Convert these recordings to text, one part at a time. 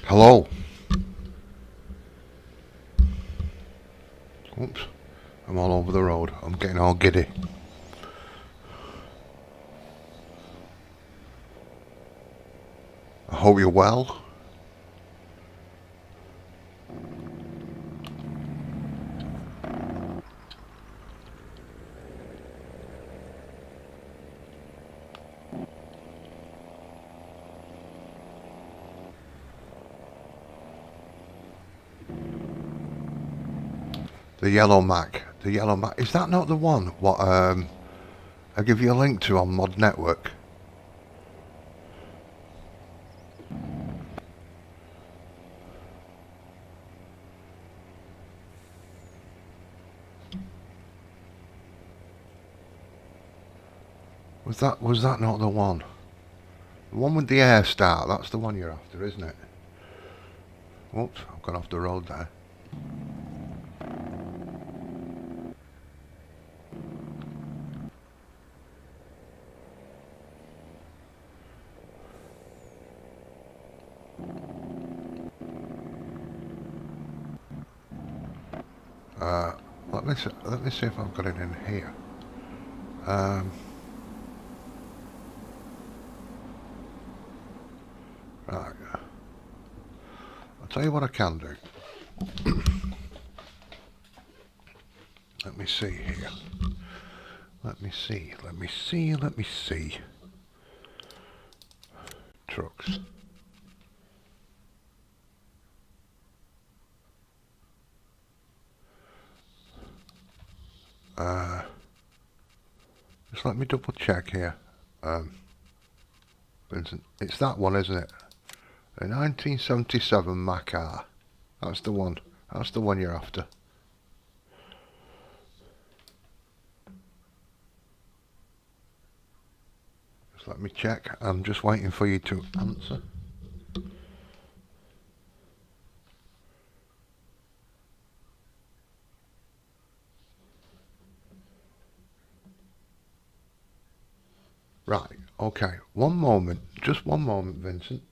Hello. Oops. I'm all over the road. I'm getting all giddy. I hope you're well. The yellow Mac. The yellow Mac. Is that not the one? What I give you a link to on Mod Network? Was that not the one? The one with the air start, that's the one you're after, isn't it? Whoops, I've gone off the road there. Let me see if I've got it in here. Right. I'll tell you what I can do. Let me see here. Let me see. Trucks. Just let me double check here. Vincent, it's that one, isn't it? A 1977 Mac R. That's the one. That's the one you're after. Just let me check. I'm just waiting for you to answer. Right, okay. One moment. Just one moment, Vincent.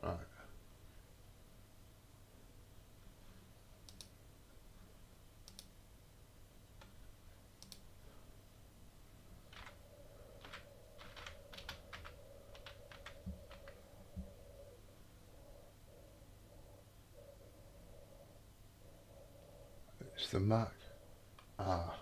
Right. It's the Mac R.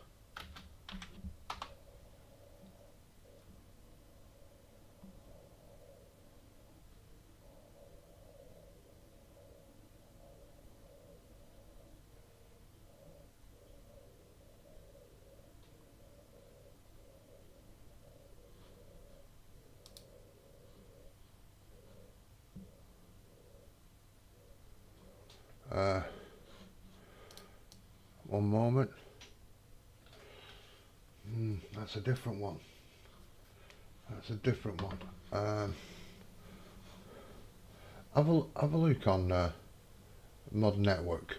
One moment. That's a different one. That's a different one. Have a look on Mod Network.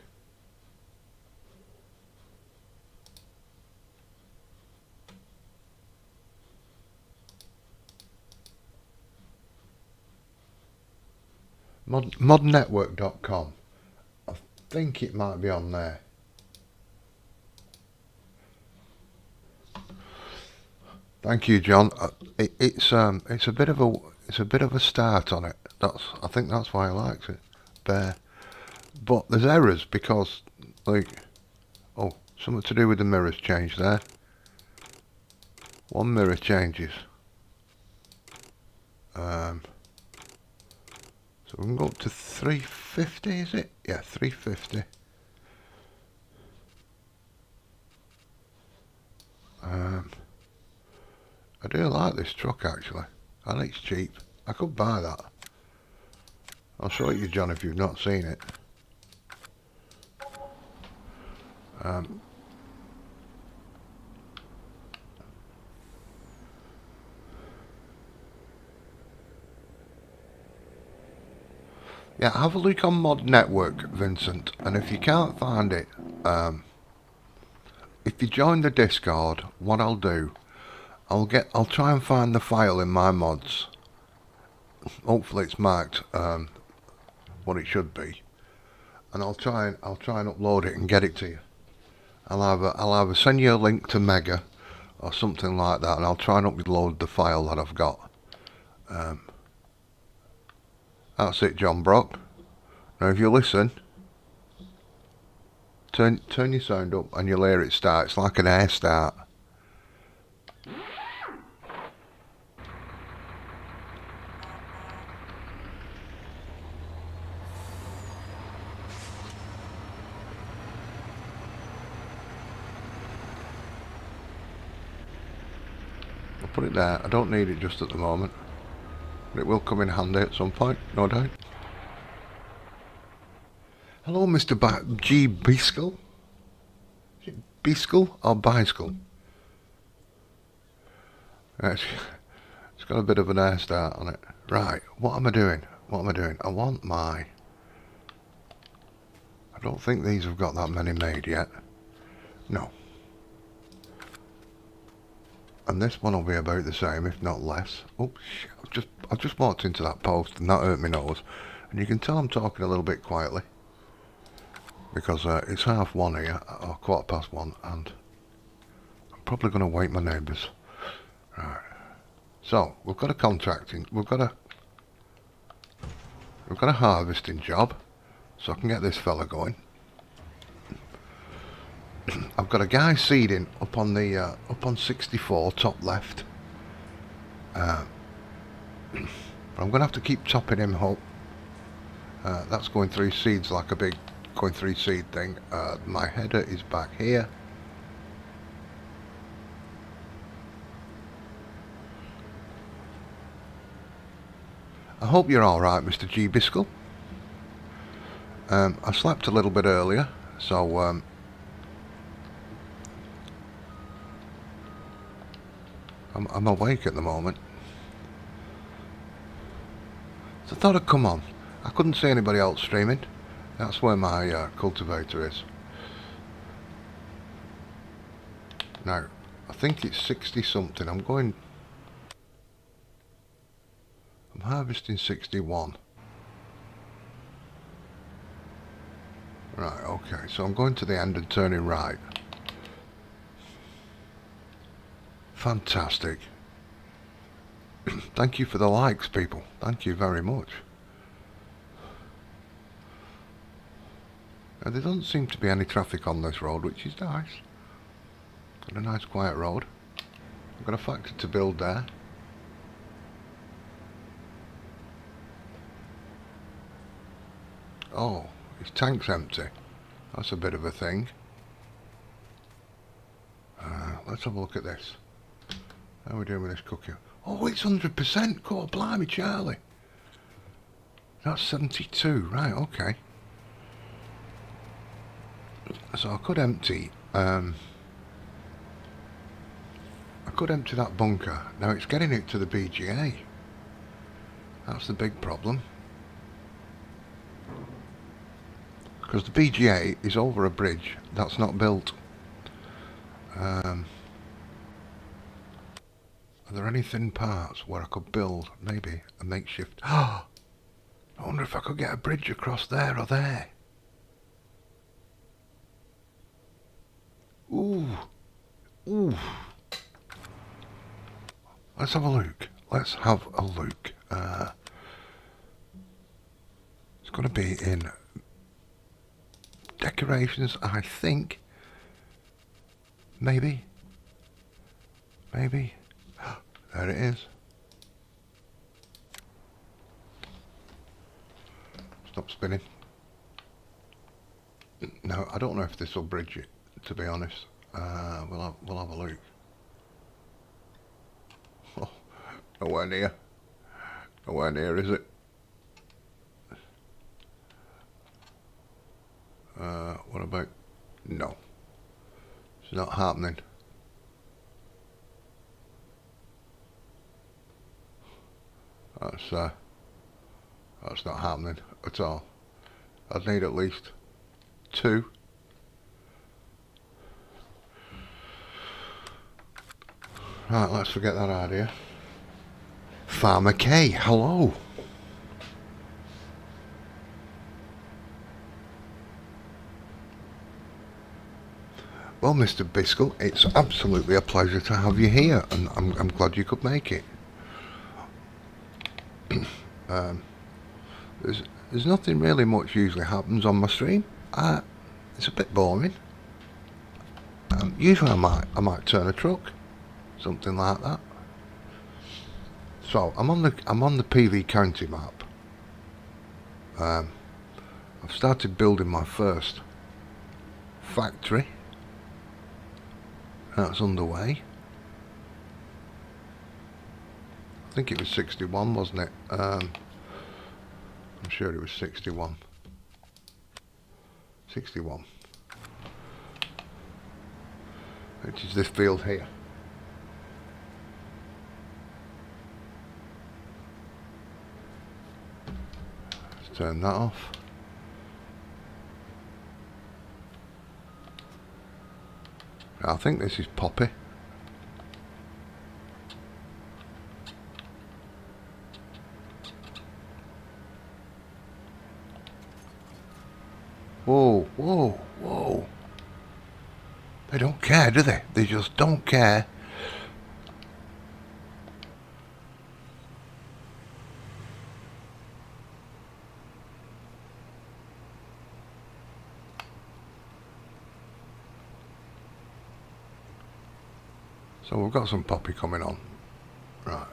Modnetwork.com. I think it might be on there. Thank you, John. It's a bit of a start on it. I think that's why I liked it. There, but there's errors because something to do with the mirrors changed there. One mirror changes. So we can go up to 350, is it? Yeah, 350. I do like this truck actually, and it's cheap. I could buy that. I'll show it you, John, if you've not seen it. Yeah, have a look on Mod Network, Vincent, and if you can't find it, if you join the Discord, what I'll do, I'll try and find the file in my mods. Hopefully it's marked what it should be, and I'll try and upload it and get it to you. I'll either send you a link to Mega or something like that, and I'll try and upload the file that I've got. That's it, John Brock. Now if you listen, turn your sound up and you'll hear it start. It's like an air start. I'll put it there. I don't need it just at the moment, but it will come in handy at some point, no doubt. Hello, Mr. G. Biskel? Biskel or Bicycle? It's got a bit of an air start on it. Right, what am I doing? I want my... I don't think these have got that many made yet. No. And this one will be about the same, if not less. Oops, I've just walked into that post and that hurt my nose. And you can tell I'm talking a little bit quietly, because it's 1:30 here, or 1:15, and I'm probably going to wake my neighbours. Right. So we've got a contracting, we've got a harvesting job, so I can get this fella going. I've got a guy seeding up on 64 top left. But I'm going to have to keep topping him up. That's going through seeds like a big going through seed thing. My header is back here. I hope you're alright, Mr. G. Biskel. I slept a little bit earlier, so I'm awake at the moment. So I thought I'd come on. I couldn't see anybody else streaming. That's where my cultivator is. Now, I think it's 60 something. I'm harvesting 61. Right, okay, so I'm going to the end and turning right. Fantastic. Thank you for the likes, people. Thank you very much. Now, there doesn't seem to be any traffic on this road, which is nice. Got a nice quiet road. I've got a factory to build there. Oh, his tank's empty. That's a bit of a thing. Let's have a look at this. How are we doing with this cookie? Oh, it's 100%. God, blimey, Charlie. That's 72. Right, okay. So I could empty. I could empty that bunker. Now it's getting it to the BGA. That's the big problem. Because the BGA is over a bridge that's not built. Are there any thin parts where I could build maybe a makeshift? I wonder if I could get a bridge across there or there. Ooh. Ooh. Let's have a look. Let's have a look. It's going to be in decorations, I think. Maybe. Maybe. There it is. Stop spinning. No, I don't know if this will bridge it, to be honest. We'll have a look. Oh, nowhere near. Nowhere near, is it? What about... No. It's not happening. That's not happening at all. I'd need at least 2. Right, let's forget that idea. Farmer K, hello. Well, Mr. Biscuit, it's absolutely a pleasure to have you here, and I'm glad you could make it. There's nothing really much usually happens on my stream. It's a bit boring. Usually I might turn a truck, something like that. So I'm on the PV County map. I've started building my first factory. That's underway. I think it was 61, wasn't it? I'm sure it was 61. 61. Which is this field here. Let's turn that off. I think this is poppy. Whoa, whoa, whoa. They don't care, do they? They just don't care. So we've got some poppy coming on. Right.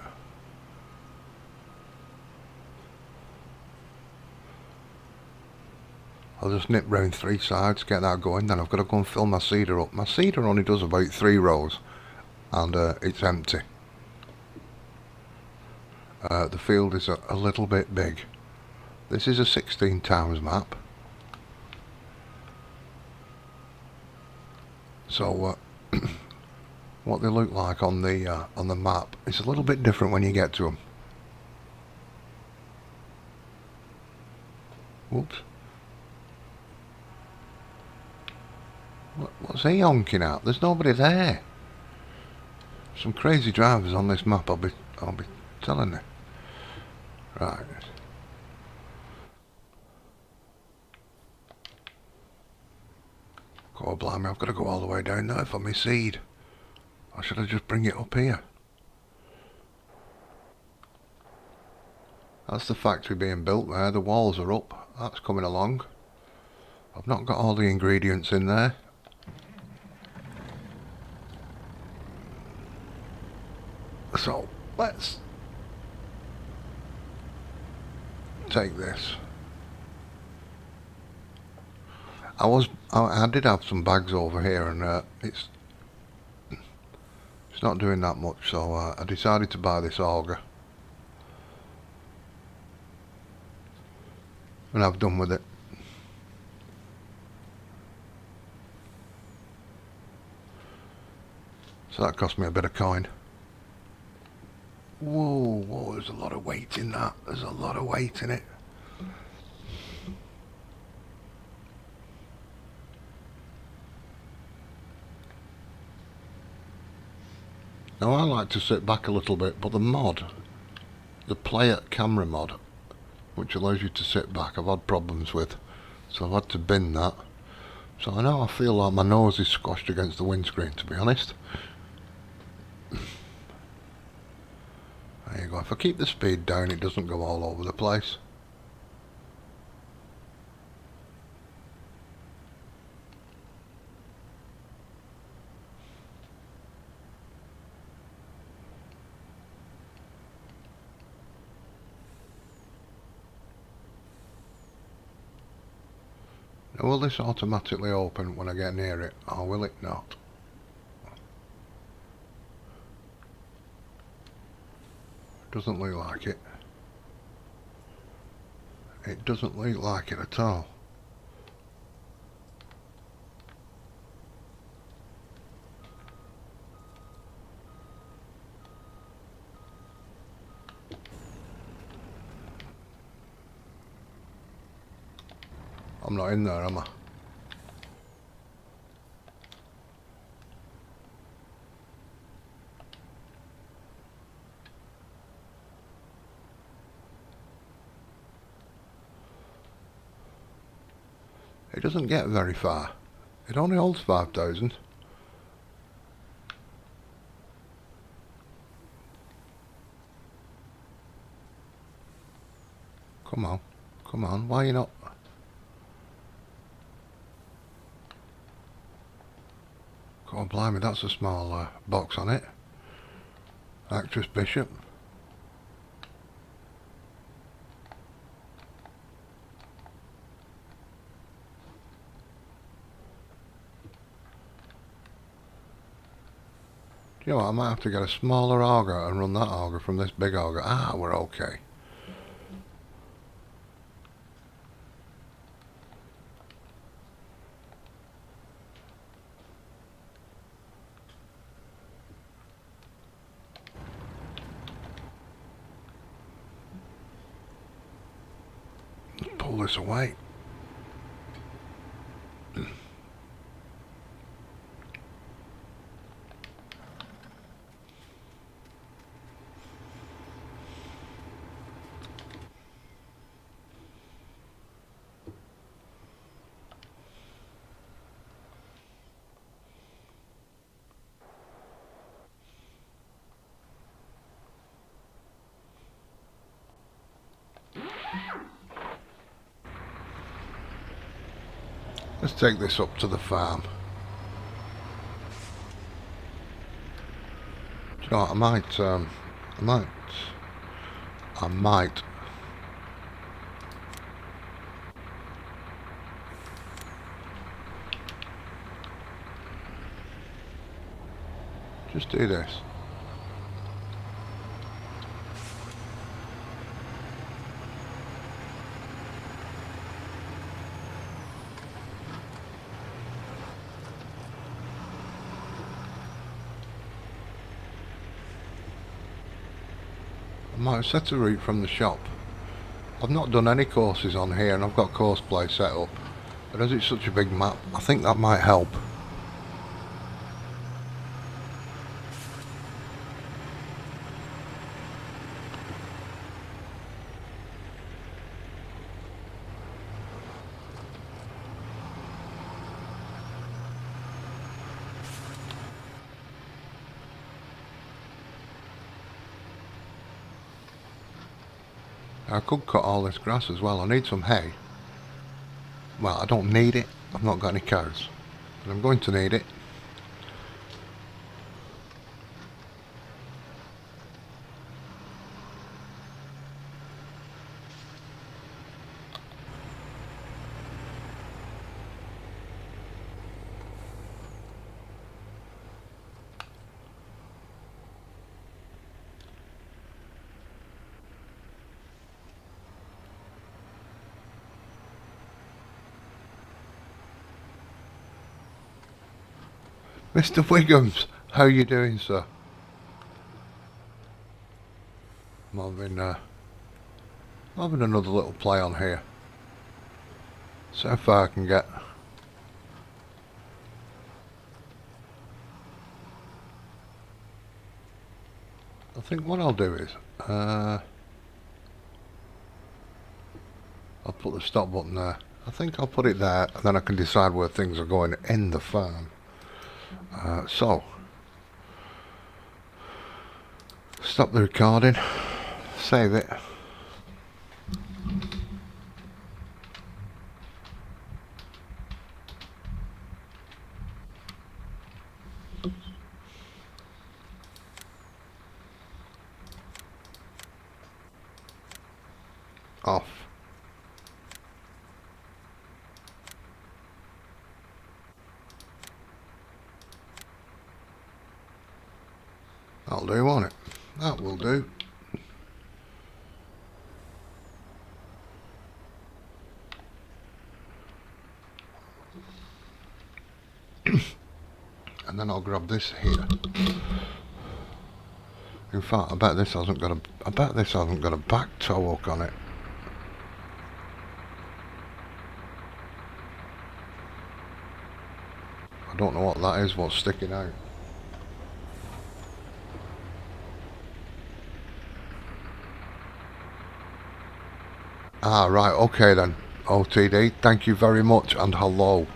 I'll just nip round 3 sides, get that going, then I've got to go and fill my seeder up. My seeder only does about 3 rows, and it's empty. The field is a little bit big. This is a 16 towns map. So what they look like on the map is a little bit different when you get to them. Whoops. What's he honking at? There's nobody there. Some crazy drivers on this map, I'll be telling you. Right. God blimey, I've got to go all the way down there for my seed. Or should I just bring it up here? That's the factory being built there. The walls are up. That's coming along. I've not got all the ingredients in there. So let's take this. I did have some bags over here, and it's not doing that much, so I decided to buy this auger, and I've done with it. So that cost me a bit of coin. Whoa, whoa, there's a lot of weight in that. There's a lot of weight in it. Now I like to sit back a little bit, but the mod, the player camera mod, which allows you to sit back, I've had problems with. So I've had to bin that. So I know I feel like my nose is squashed against the windscreen, to be honest. There you go. If I keep the speed down, it doesn't go all over the place. Now, will this automatically open when I get near it, or will it not? Doesn't look like it. It doesn't look like it at all. I'm not in there, am I? It doesn't get very far. It only holds 5,000. Come on. Come on. Why are you not? God blimey, that's a small box on it. Actress Bishop. You know what, I might have to get a smaller auger and run that auger from this big auger. Ah, we're okay. Let's pull this away. Let's take this up to the farm. Do you know what, I might just do this. I might have set a route from the shop. I've not done any courses on here and I've got course play set up, but as it's such a big map, I think that might help. I could cut all this grass as well. I need some hay. Well, I don't need it. I've not got any cows. But I'm going to need it. Mr. Wiggums, how you doing, sir? I'm having another little play on here. So far I can get. I think what I'll do is, I'll put the stop button there. I think I'll put it there, and then I can decide where things are going in the farm. So, stop the recording, save it. Off. That'll do, won't it? That will do. And then I'll grab this here. In fact, I bet this hasn't got a back toe hook on it. don't know what that is, what's sticking out. Ah, right, okay then. OTD, thank you very much, and hello.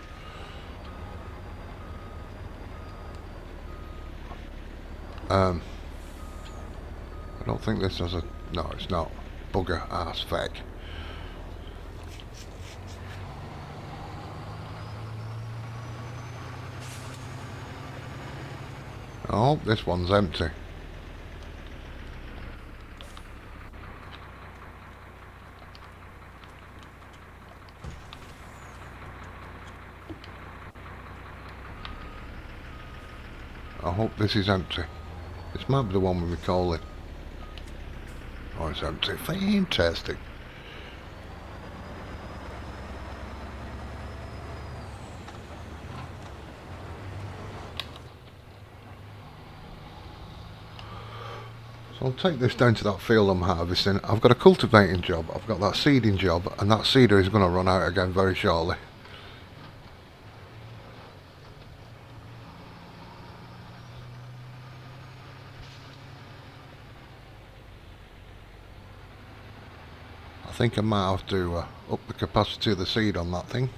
I don't think this has a... No, it's not. Bugger ass fake. Oh, this one's empty. I hope this is empty. This might be the one with me coal in. Oh, it's empty. Fantastic. So I'll take this down to that field I'm harvesting. I've got a cultivating job, I've got that seeding job, and that seeder is going to run out again very shortly. I think I might have to up the capacity of the seed on that thing.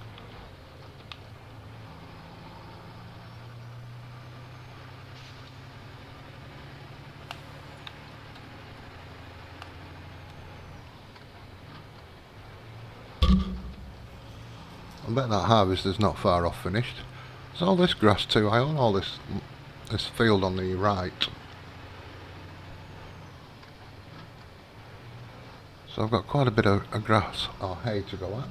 I bet that harvester's not far off finished. There's all this grass too. I own all this field on the right. So I've got quite a bit of grass or hay to go at.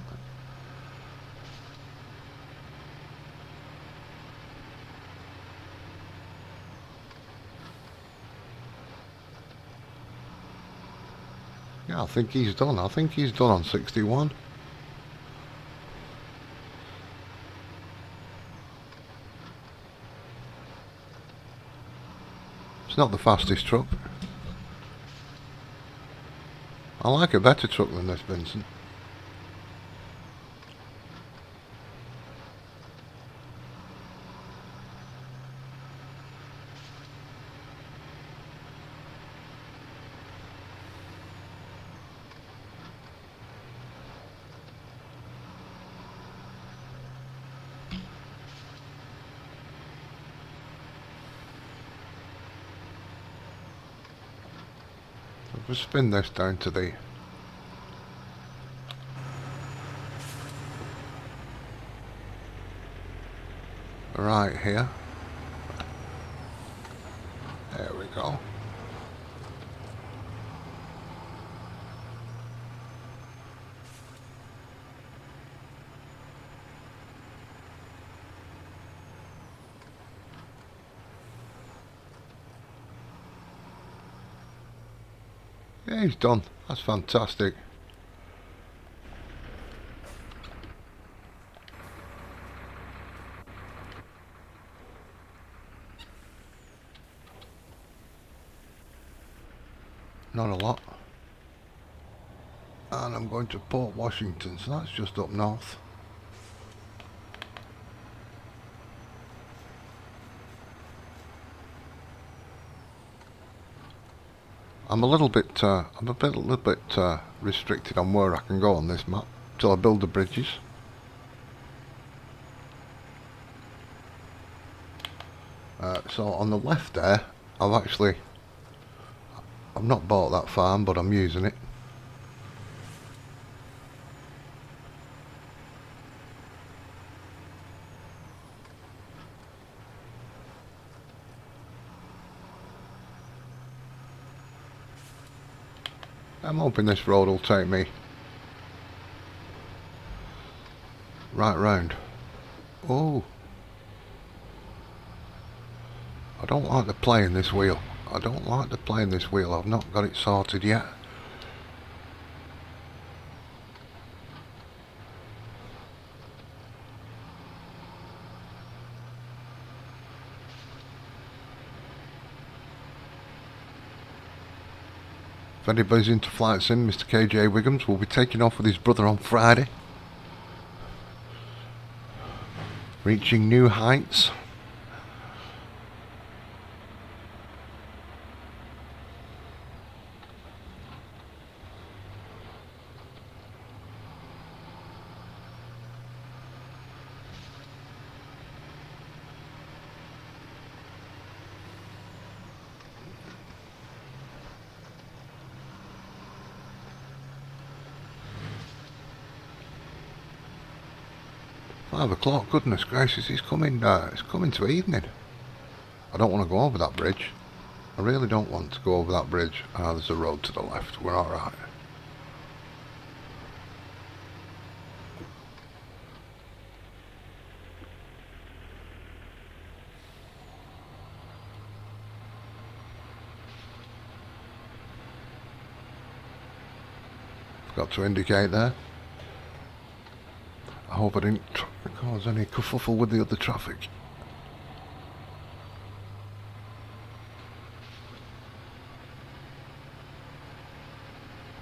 Yeah, I think he's done. I think he's done on 61. It's not the fastest truck. I like a better truck than this, Vincent. I'll just spin this down to the right here. There we go. Yeah, he's done. That's fantastic. Not a lot. And I'm going to Port Washington, so that's just up north. I'm a little bit restricted on where I can go on this map till I build the bridges. So on the left there, I've not bought that farm, but I'm using it. I'm hoping this road will take me right round. Oh, I don't like the play in this wheel. I don't like the play in this wheel. I've not got it sorted yet. If anybody's into flight sim, Mr. KJ Wiggums will be taking off with his brother on Friday. Reaching new heights. 5 o'clock, goodness gracious, it's coming to evening. I don't want to go over that bridge. I really don't want to go over that bridge. Ah, there's a road to the left, we're alright. Got to indicate there. I hope I didn't cause any kerfuffle with the other traffic.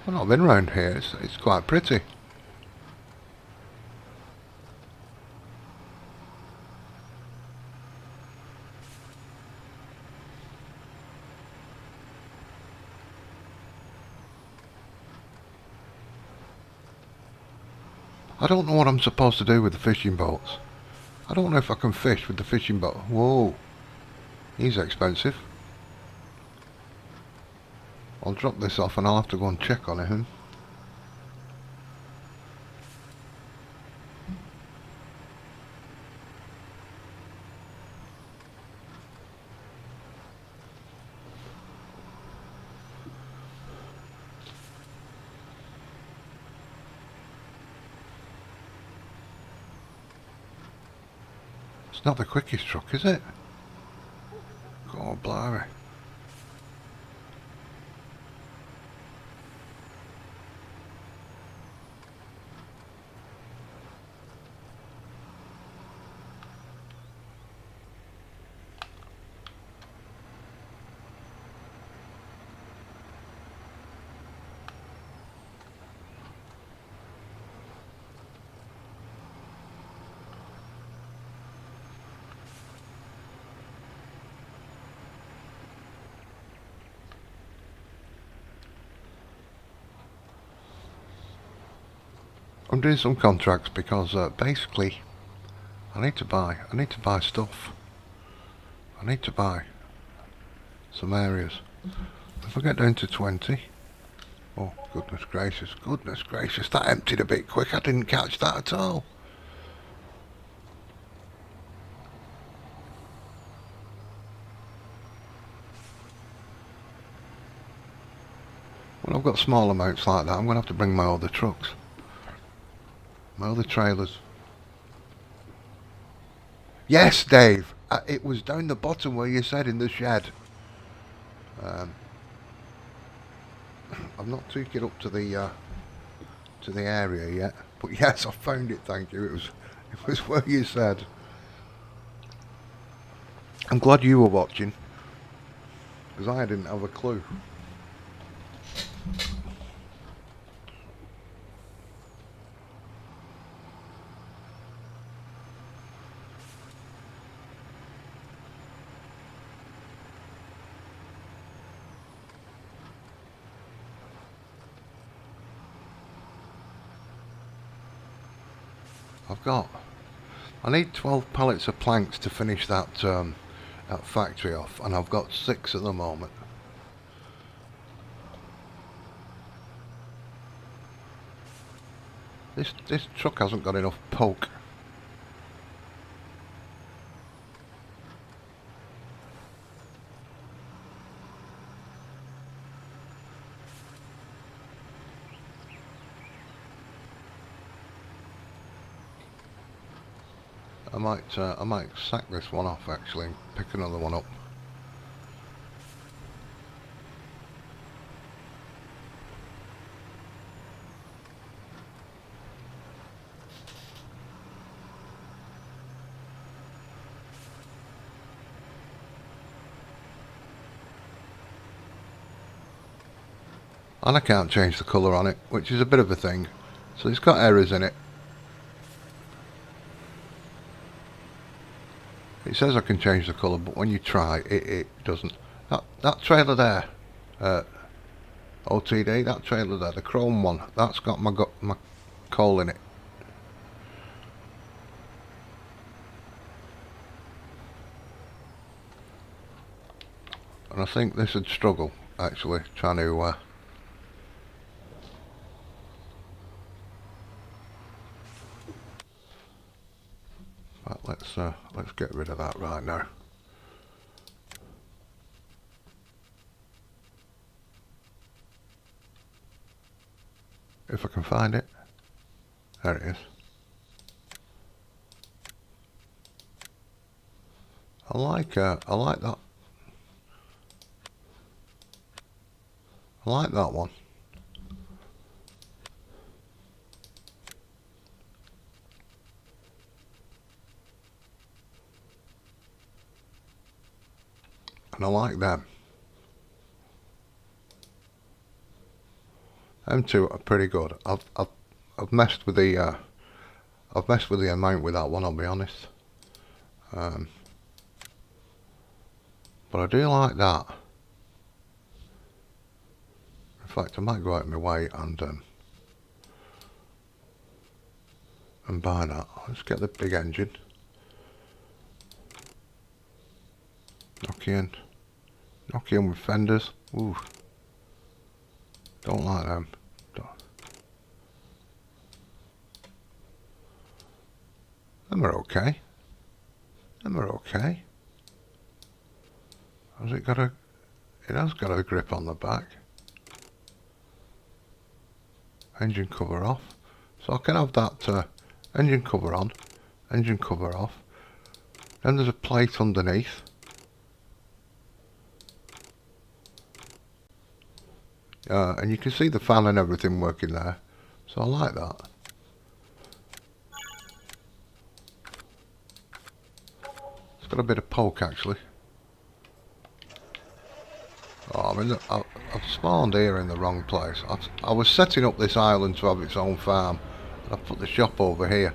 I've not been round here, it's quite pretty. I don't know what I'm supposed to do with the fishing boats. I don't know if I can fish with the fishing boat. Whoa, he's expensive. I'll drop this off and I'll have to go and check on him. It's not the quickest truck, is it? God blimey. I'm doing some contracts because basically I need to buy stuff. I need to buy some areas. If I get down to 20, oh goodness gracious, that emptied a bit quick. I didn't catch that at all. When I've got small amounts like that, I'm going to have to bring my other trucks. My other trailers. Yes, Dave. It was down the bottom where you said in the shed. I've not took it up to the area yet, but yes, I found it. Thank you. It was where you said. I'm glad you were watching, because I didn't have a clue. I need 12 pallets of planks to finish that factory off, and I've got 6 at the moment. This truck hasn't got enough poke. I might sack this one off actually and pick another one up. And I can't change the colour on it, which is a bit of a thing. So it's got errors in it. It says I can change the colour, but when you try, it doesn't. That trailer there, OTD, that trailer there, the chrome one, that's got my coal in it. And I think this would struggle, actually, trying to... But let's get rid of that right now. If I can find it. There it is. I like that. I like that one. And I like them. Them two are pretty good. I've messed with the amount with that one, I'll be honest. But I do like that. In fact, I might go out of my way and buy that. Let's get the big engine. Knock in with fenders. Ooh. Don't like them. Them are okay. Them are okay. Has it got a... It has got a grip on the back. Engine cover off. So I can have that engine cover on, engine cover off. Then there's a plate underneath. And you can see the fan and everything working there. So I like that. It's got a bit of poke actually. Oh, I mean, I've spawned here in the wrong place. I was setting up this island to have its own farm. And I've put the shop over here.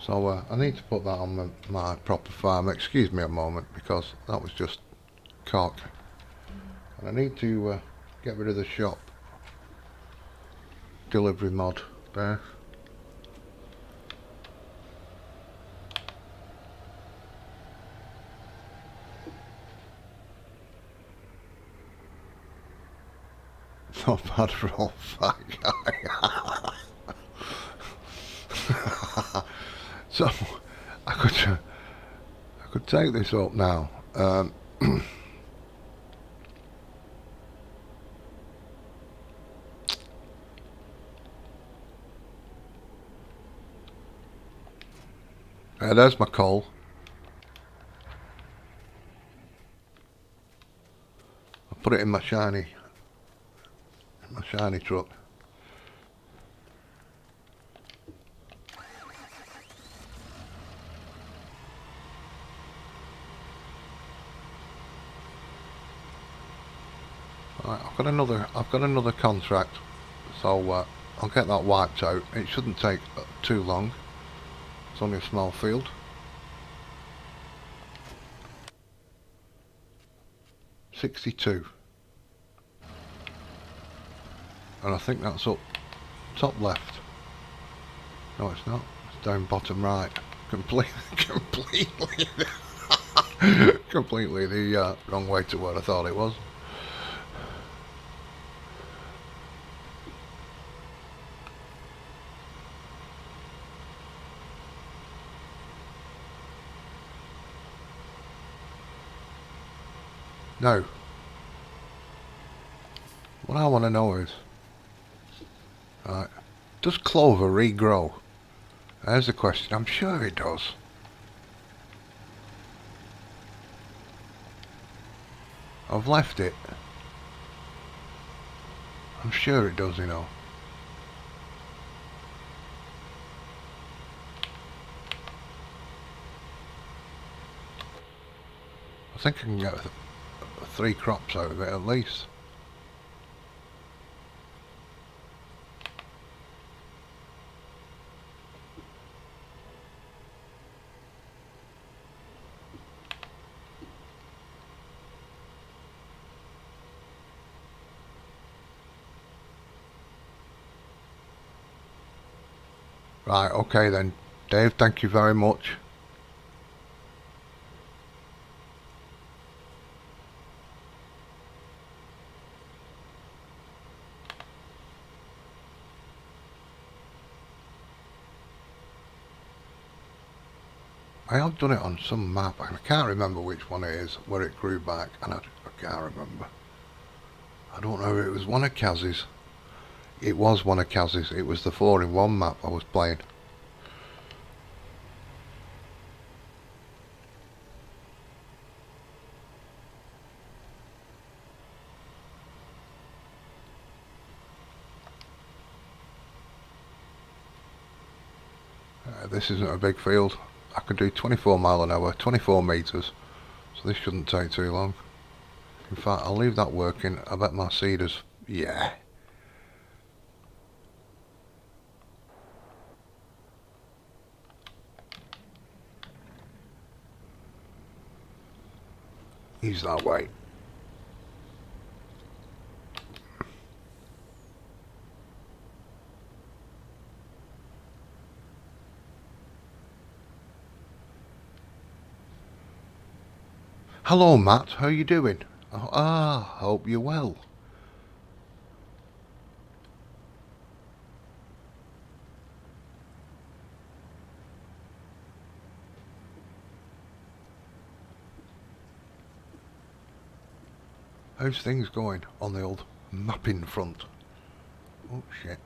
So I need to put that on my proper farm. Excuse me a moment, because that was just cock. And I need to get rid of the shop delivery mod there. Not bad for old fat guy. So I could take this up now. There's my coal. I'll put it in my shiny truck. Right, I've got another contract, so I'll get that wiped out. It shouldn't take too long. It's only a small field. $62. And I think that's up top left. No, it's not. It's down bottom right. Completely completely the wrong way to what I thought it was. Now, what I want to know is, does clover regrow? There's the question. I'm sure it does. I've left it. I'm sure it does, you know. I think I can get 3 crops out of it at least. Right, okay then. Dave, thank you very much. I have done it on some map, and I can't remember which one it is, where it grew back, and I can't remember. I don't know if it was one of Kaz's. It was one of Kaz's. It was the 4-in-1 map I was playing. This isn't a big field. I can do 24 mile an hour, 24 metres, so this shouldn't take too long. In fact, I'll leave that working. I bet my seeders, yeah. He's that way. Hello Matt, how you doing? Oh, hope you're well. How's things going on the old mapping front? Oh shit.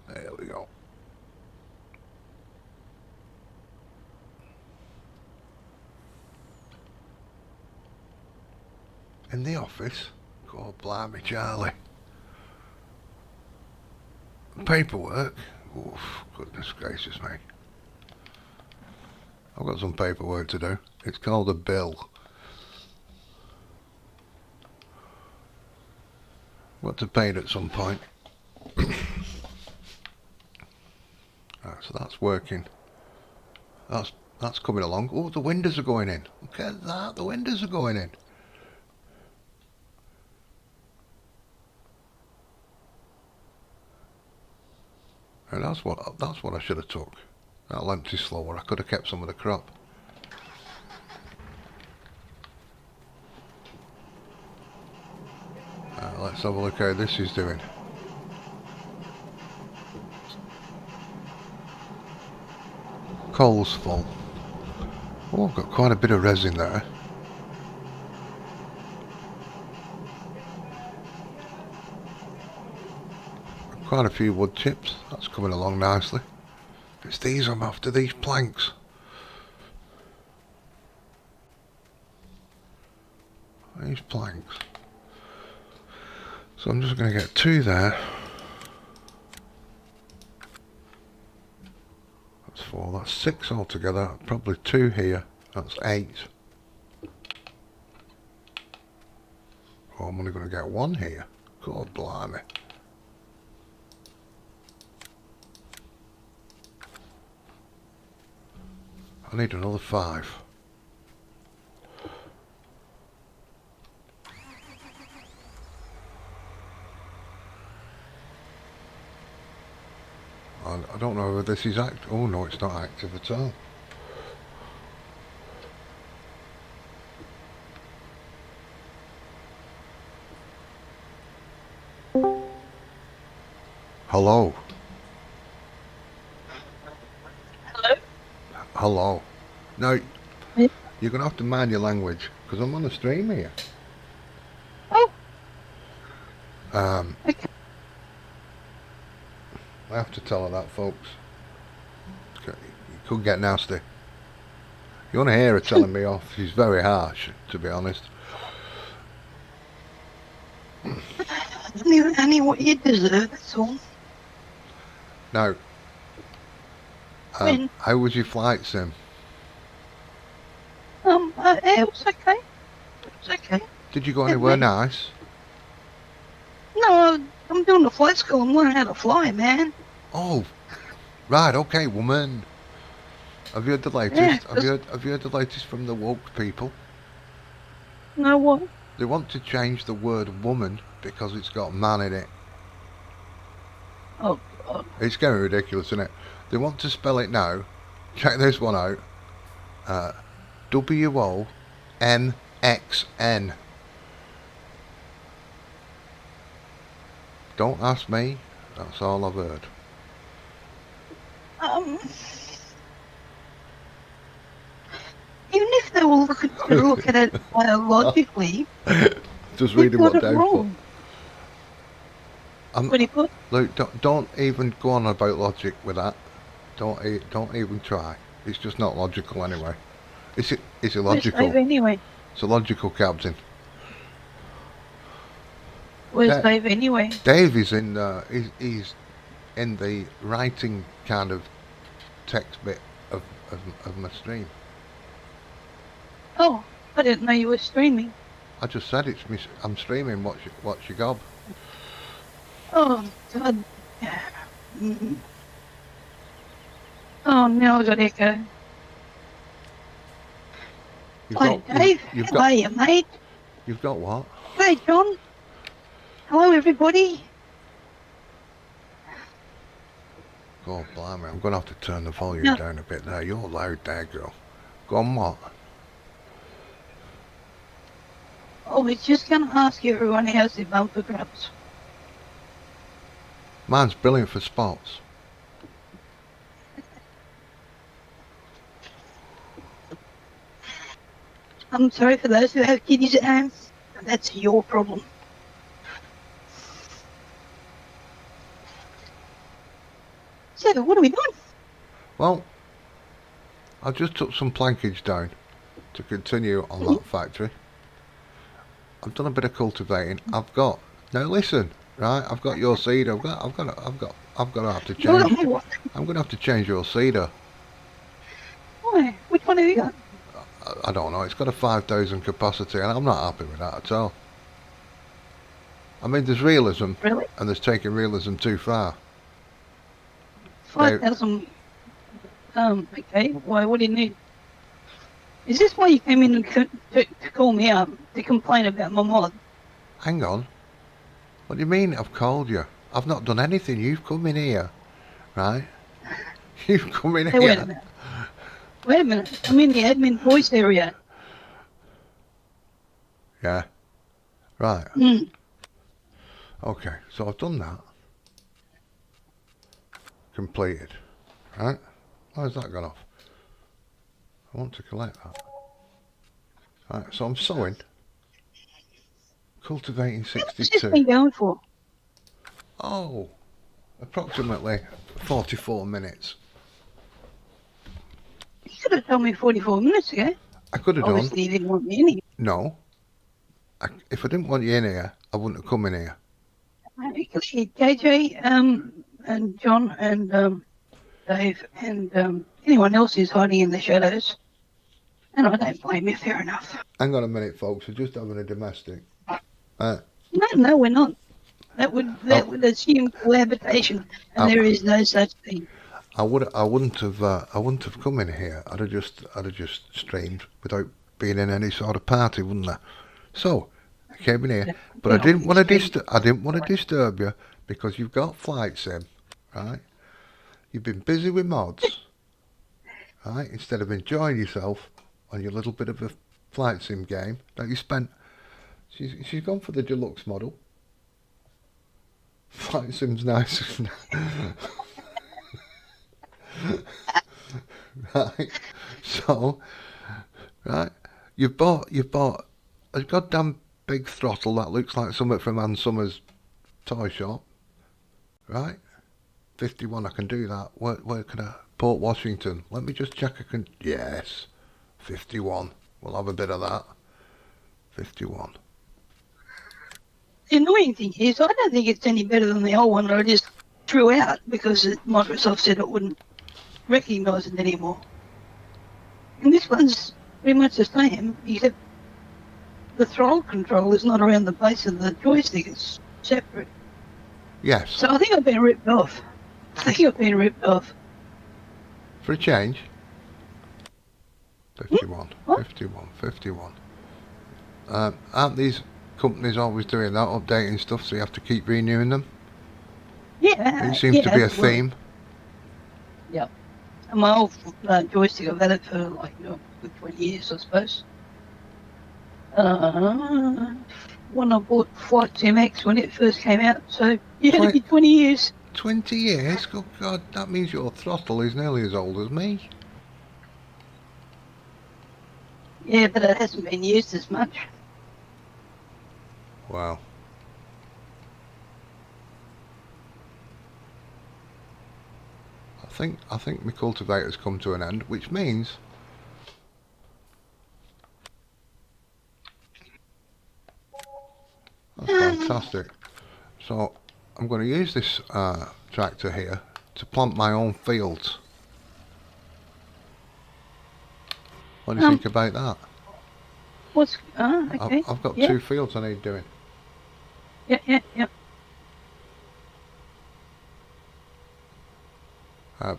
There we go. In the office? God blimey, Charlie. Paperwork? Oof, goodness gracious me. I've got some paperwork to do. It's called a bill. Got to pay it at some point. Right, so that's working. That's coming along. Oh, the windows are going in. Look at that, the windows are going in. And that's what I should have took. That'll empty slower. I could have kept some of the crop. Let's have a look how this is doing. Coal's full. Oh, I've got quite a bit of resin there. Quite a few wood chips. That's coming along nicely. It's these I'm after, these planks. These planks. So I'm just going to get 2 there. That's 4, that's 6 altogether. Probably 2 here. That's 8. Oh, I'm only going to get 1 here. God blimey. I need another 5. I don't know whether this is active. Oh no, it's not active at all. Hello. Hello? Hello. Now, Yeah. you're going to have to mind your language, because I'm on a stream here. Oh. Okay. I have to tell her that, folks. You could get nasty. You want to hear her telling me off. She's very harsh, to be honest. Only what you deserve, that's all. Now, how was your flight sim? It was okay. It's okay. Did you go Yeah, anywhere man. nice? No, I'm doing the flight school and learning how to fly, man. Oh, right, okay, woman. Have you heard the Yeah, latest? Have you 'cause heard the latest from the woke people? know what? They want to change the word woman because it's got man in it. Oh, God. It's getting ridiculous, isn't it? They want to spell it now. Check this one out. WOMXN. Don't ask me. That's all I've heard. Even if they were look at it biologically, Just they've reading got what it Dave put. wrong. What do you put? Look, don't even go on about logic with that. Don't even try. It's just not logical anyway. It's Where's illogical. Dave anyway? It's illogical, Captain. Where's Dave anyway? Dave is in he's in the writing kind of text bit of my stream. Oh, I didn't know you were streaming. I just said it's me. I'm streaming. What's your gob? Oh, God. Oh, now I got echo. Hi, Dave. How are you, mate? You've got what? Hey, John. Hello, everybody. Oh, blimey, I'm going to have to turn the volume down a bit there. You're loud there, girl. Go on, what? I was just going to ask everyone how's their bumper grubs. Mine's brilliant for spots. I'm sorry for those who have kiddies at home. That's your problem. So, what are we doing? Well, I just took some plankage down to continue on that factory. I've done a bit of cultivating. I've got now. Listen, right? I've got your seed. I've got to have to change. I'm going to have to change your seeder. Why? Which one have you got? I don't know. It's got a 5,000 capacity, and I'm not happy with that at all. I mean, there's realism, Really? and there's taking realism too far. 5,000. Okay. Why? What do you need? Is this why you came in to call me up to complain about my mod? Hang on. What do you mean I've called you? I've not done anything. You've come in here, right? You've come in here. Wait a minute. Wait a minute. I'm in the admin voice area. Yeah. Right. Okay, so I've done that. Completed. Right? Why's that gone off? I want to collect that. Right, so I'm sowing. Cultivating 62. What's this been going for? Oh, approximately 44 minutes. You should have told me 44 minutes ago. I could have done. Obviously, you didn't want me in here. No. If I didn't want you in here, I wouldn't have come in here. KJ, and John, and Dave, and anyone else who's hiding in the shadows. And I don't blame you, fair enough. Hang on a minute, folks. We're just having a domestic. No, we're not. That would assume cohabitation, and there is no such thing. I wouldn't have come in here. I'd have just streamed without being in any sort of party, wouldn't I? So I came in here, but I didn't want to disturb you because you've got flight sim, right? You've been busy with mods, right? Instead of enjoying yourself on your little bit of a flight sim game that you spent. She's gone for the deluxe model. Flight sim's nice. Right. So, right, you've bought a goddamn big throttle that looks like something from Ann Summers' toy shop, right? 51, I can do that. Where can I? Port Washington. Let me just check I can. Yes, 51. We'll have a bit of that. 51. The annoying thing is, I don't think it's any better than the old one that I just threw out because Microsoft said it wouldn't recognise it anymore. And this one's pretty much the same, except the throttle control is not around the base of the joystick, it's separate. Yes. So I think I've been ripped off. For a change. 51, What? 51, 51. Aren't these companies always doing that, updating stuff, so you have to keep renewing them? Yeah. It seems to be a absolutely. theme. Yep. And my old joystick, I've had it for like good 20 years, I suppose. When I bought Flight MX when it first came out, so yeah, it'd be 20 years. 20 years? Good God, that means your throttle is nearly as old as me. Yeah, but it hasn't been used as much. Wow. I think my cultivator's come to an end, which means that's fantastic. So I'm going to use this tractor here to plant my own fields. What do you think about that? Okay. I've got 2 fields I need doing. Yeah.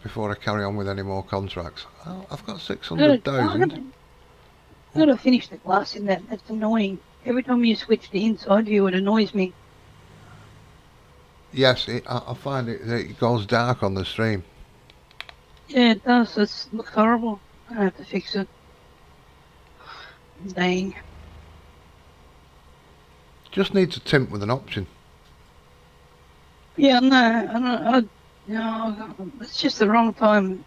Before I carry on with any more contracts. Oh, I've got 600,000. I've got to finish the glass in that. That's annoying. Every time you switch to inside view, it annoys me. Yes, I find it goes dark on the stream. Yeah, it does. It looks horrible. I have to fix it. Dang. Just needs a tint with an option. Yeah, no, it's just the wrong time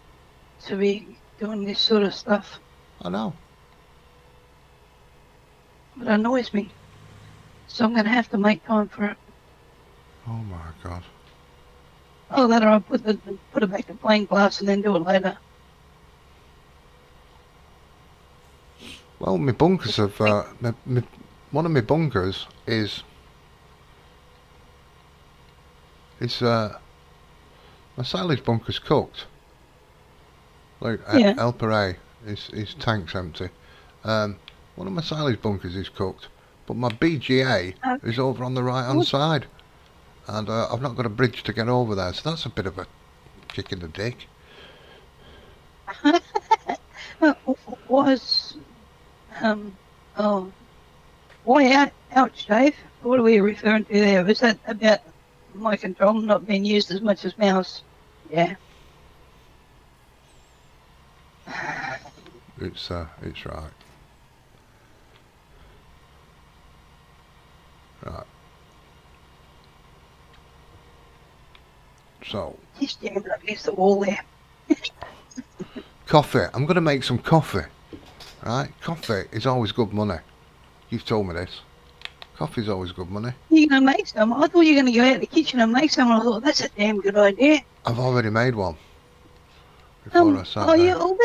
to be doing this sort of stuff. I know. But it annoys me. So I'm going to have to make time for it. Oh my God. Oh, that or I'll put it back to plain glass and then do it later. Well, my bunkers have. One of my bunkers is. My silage bunker's cooked. Like El Pere, his tank's empty. One of my silage bunkers is cooked, but my BGA is over on the right hand side, and I've not got a bridge to get over there, so that's a bit of a kick in the dick. Why ouch, Dave? What are we referring to there? Was that about my control not being used as much as mouse? Yeah. It's right. Right. So. Just jammed up against the wall there. Coffee. I'm going to make some coffee. Right? Coffee is always good money. You've told me this. Coffee's always good money. You're going to make some? I thought you were going to go out in the kitchen and make some. I thought, that's a damn good idea. I've already made one. Before I sat there. Yeah, well,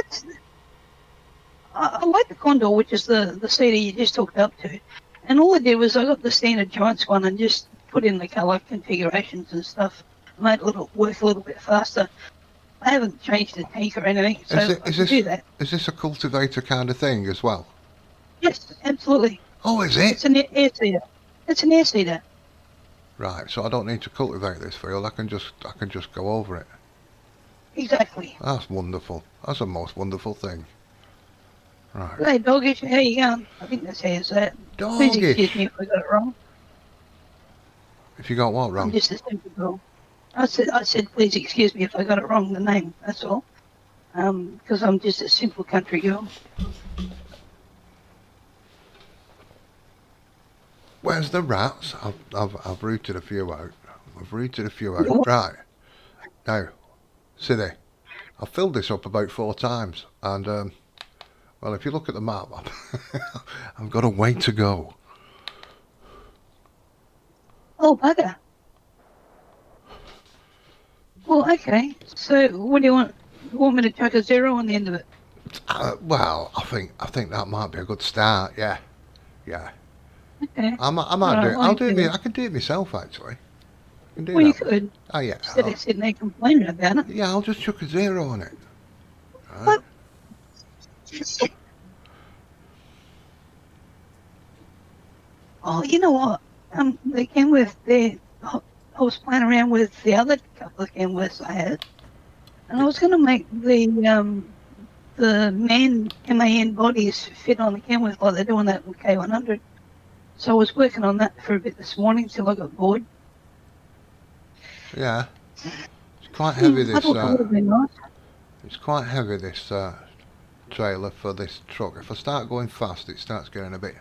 I like the Condor, which is the cedar you just hooked up to. And all I did was I got the standard Giants one and just put in the colour configurations and stuff. Made it work a little bit faster. I haven't changed the tank or anything, so I can do that. Is this a cultivator kind of thing as well? Yes, absolutely. Oh, is it? It's an air seeder. It's an air seeder. Right, so I don't need to cultivate this field. I can just go over it. Exactly. That's wonderful. That's the most wonderful thing. Right. Hey, Doggish, how you going? I think that's how you say it. Doggish. Please excuse me if I got it wrong. If you got what wrong? I'm just a simple girl. I said, please excuse me if I got it wrong, the name, that's all. Because I'm just a simple country girl. Where's the rats? I've rooted a few out. Right. Now, Sidney, I've filled this up about 4 times, and well, if you look at the map, I've got a way to go. Oh, bugger. Well, okay. So, what do you want? You want me to chuck a 0 on the end of it? Well, I think that might be a good start. Yeah. Okay. I might do it. I can do it myself, actually. You could. Oh yeah. Instead of sitting there complaining about it. Yeah, I'll just chuck a 0 on it. Right. What? Oh, you know what? The Kenworth there, I was playing around with the other couple of Kenworths I had, and I was going to make the MAN bodies fit on the Kenworth like they're doing that with K100. So I was working on that for a bit this morning till I got bored. Yeah. It's quite heavy I this, thought it would have been nice. it's quite heavy this trailer for this truck. If I start going fast, it starts getting a bit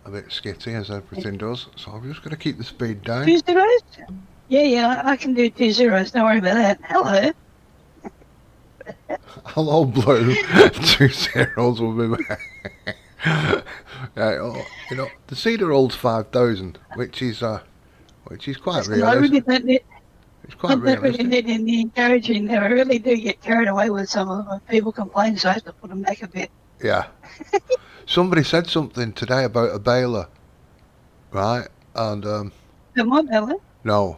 skitty, as everything does. So I'm just going to keep the speed down. 2 zeros? Yeah, I can do 2 zeros. Don't worry about that. Hello. Hello, Blue. 2 zeros will be back. Yeah, you know, the Cedar holds 5,000, which is quite Listen, I really realistic. don't need, It's I quite don't really realistic. need any encouraging there. I really do get carried away with some of them. People complain, so I have to put them back a bit. Yeah. Somebody said something today about a baler, right? And Am I Bella? no,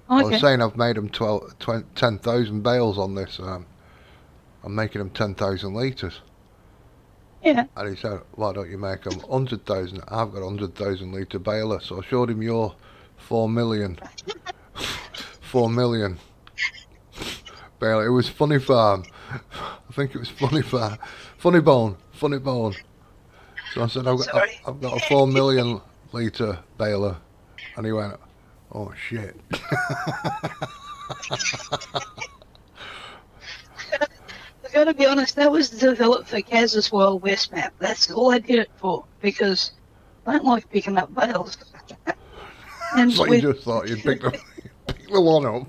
I was Okay. saying I've made them 10,000 bales on this. I'm making them 10,000 litres. Yeah. And he said, why don't you make them 100,000? I've got a 100,000 litre baler. So I showed him your 4 million. 4 million baler. It was Funny Farm. I think it was Funny Farm. Funny Bone. So I said, Sorry. I've got a 4 million litre baler. And he went, oh shit. I've got to be honest, that was developed for Kaz's Wild West map. That's all I did it for, because I don't like picking up bales. And So you just thought you'd pick the one up.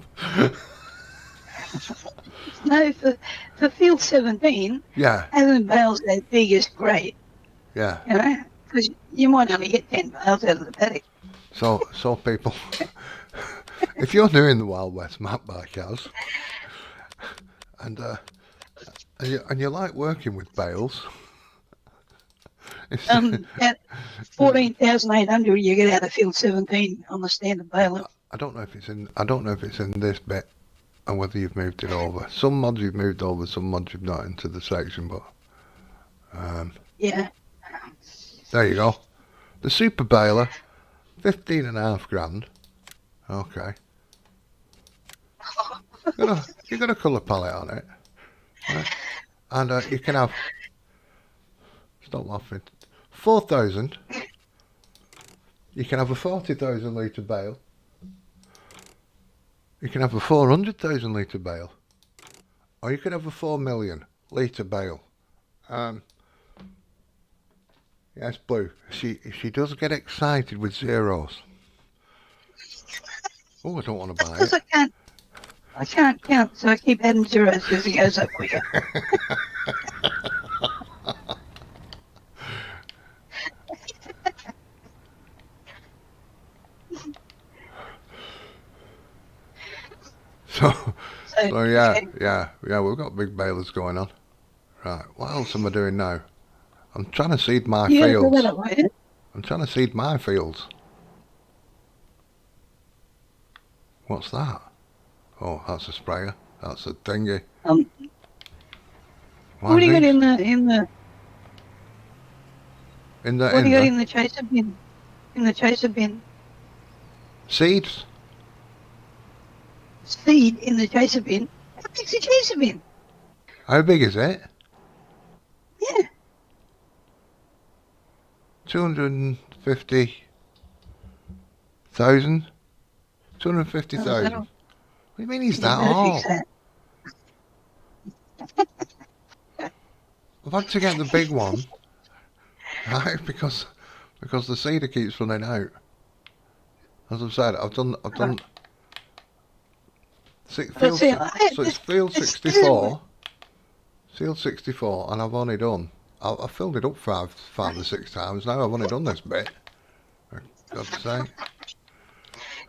no, for field 17, Yeah, having bales that big is great, yeah. you know, because you might only get 10 bales out of the paddock. So people, if you're doing the Wild West map by Kaz, and you like working with bales, At 14,800, you get out of field 17 on the standard bale. I don't know if it's in this bit and whether you've moved it over. Some mods you've moved over, some mods you've not into the section, but Yeah. there you go. The super baler, 15.5 grand. Okay. You got a colour palette on it, right? And you can have. Stop laughing. 4,000. You can have a 40,000 litre bale. You can have a 400,000 litre bale. Or you could have a 4 million litre bale. Yes, Blue. She does get excited with zeros. Oh, I don't want to buy Because it. I can't count, so I keep adding zeros because it goes up quicker. So yeah, we've got big balers going on. Right, what else am I doing now? I'm trying to seed my You fields. gotta go that way. I'm trying to seed my fields. What's that? Oh, that's a sprayer. That's a thingy. What do you got in the what do you got in the chaser bin? In the chaser bin. Seeds? Seed in the chaser bin. How big's the chaser bin? How big is it? Yeah. 250,000? 250,000? What do you mean he's that old? I've had to get the big one, right? Because the seeder keeps running out. As I've said, I've done so it's field 64, field 64, and I've only done. I've filled it up five or six times now. I've only done this bit. I've got to say.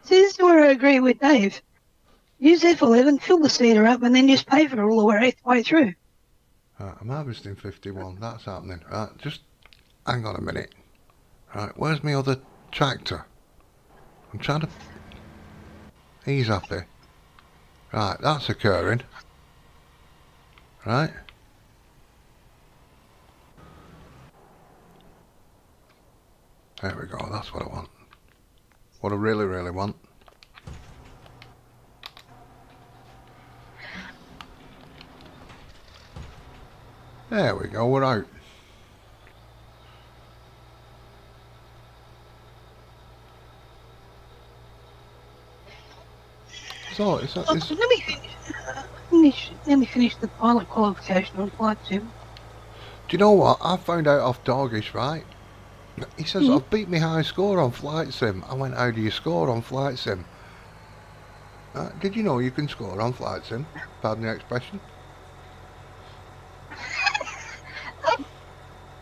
See, this is where I agree with Dave. Use F11, fill the seeder up, and then just pay for it all the way through. Right, I'm harvesting 51. That's happening. Right, just hang on a minute. Right, where's my other tractor? I'm trying to. He's happy. Right, that's occurring. Right. There we go, that's what I want. What I really, really want. There we go, we're out. So, it's Let me finish the pilot qualification on Flight Sim. do you know what? I found out off Doggish, right? He says, Mm-hmm. I've beat my high score on Flight Sim. I went, how do you score on Flight Sim? Did you know you can score on Flight Sim? Pardon the expression.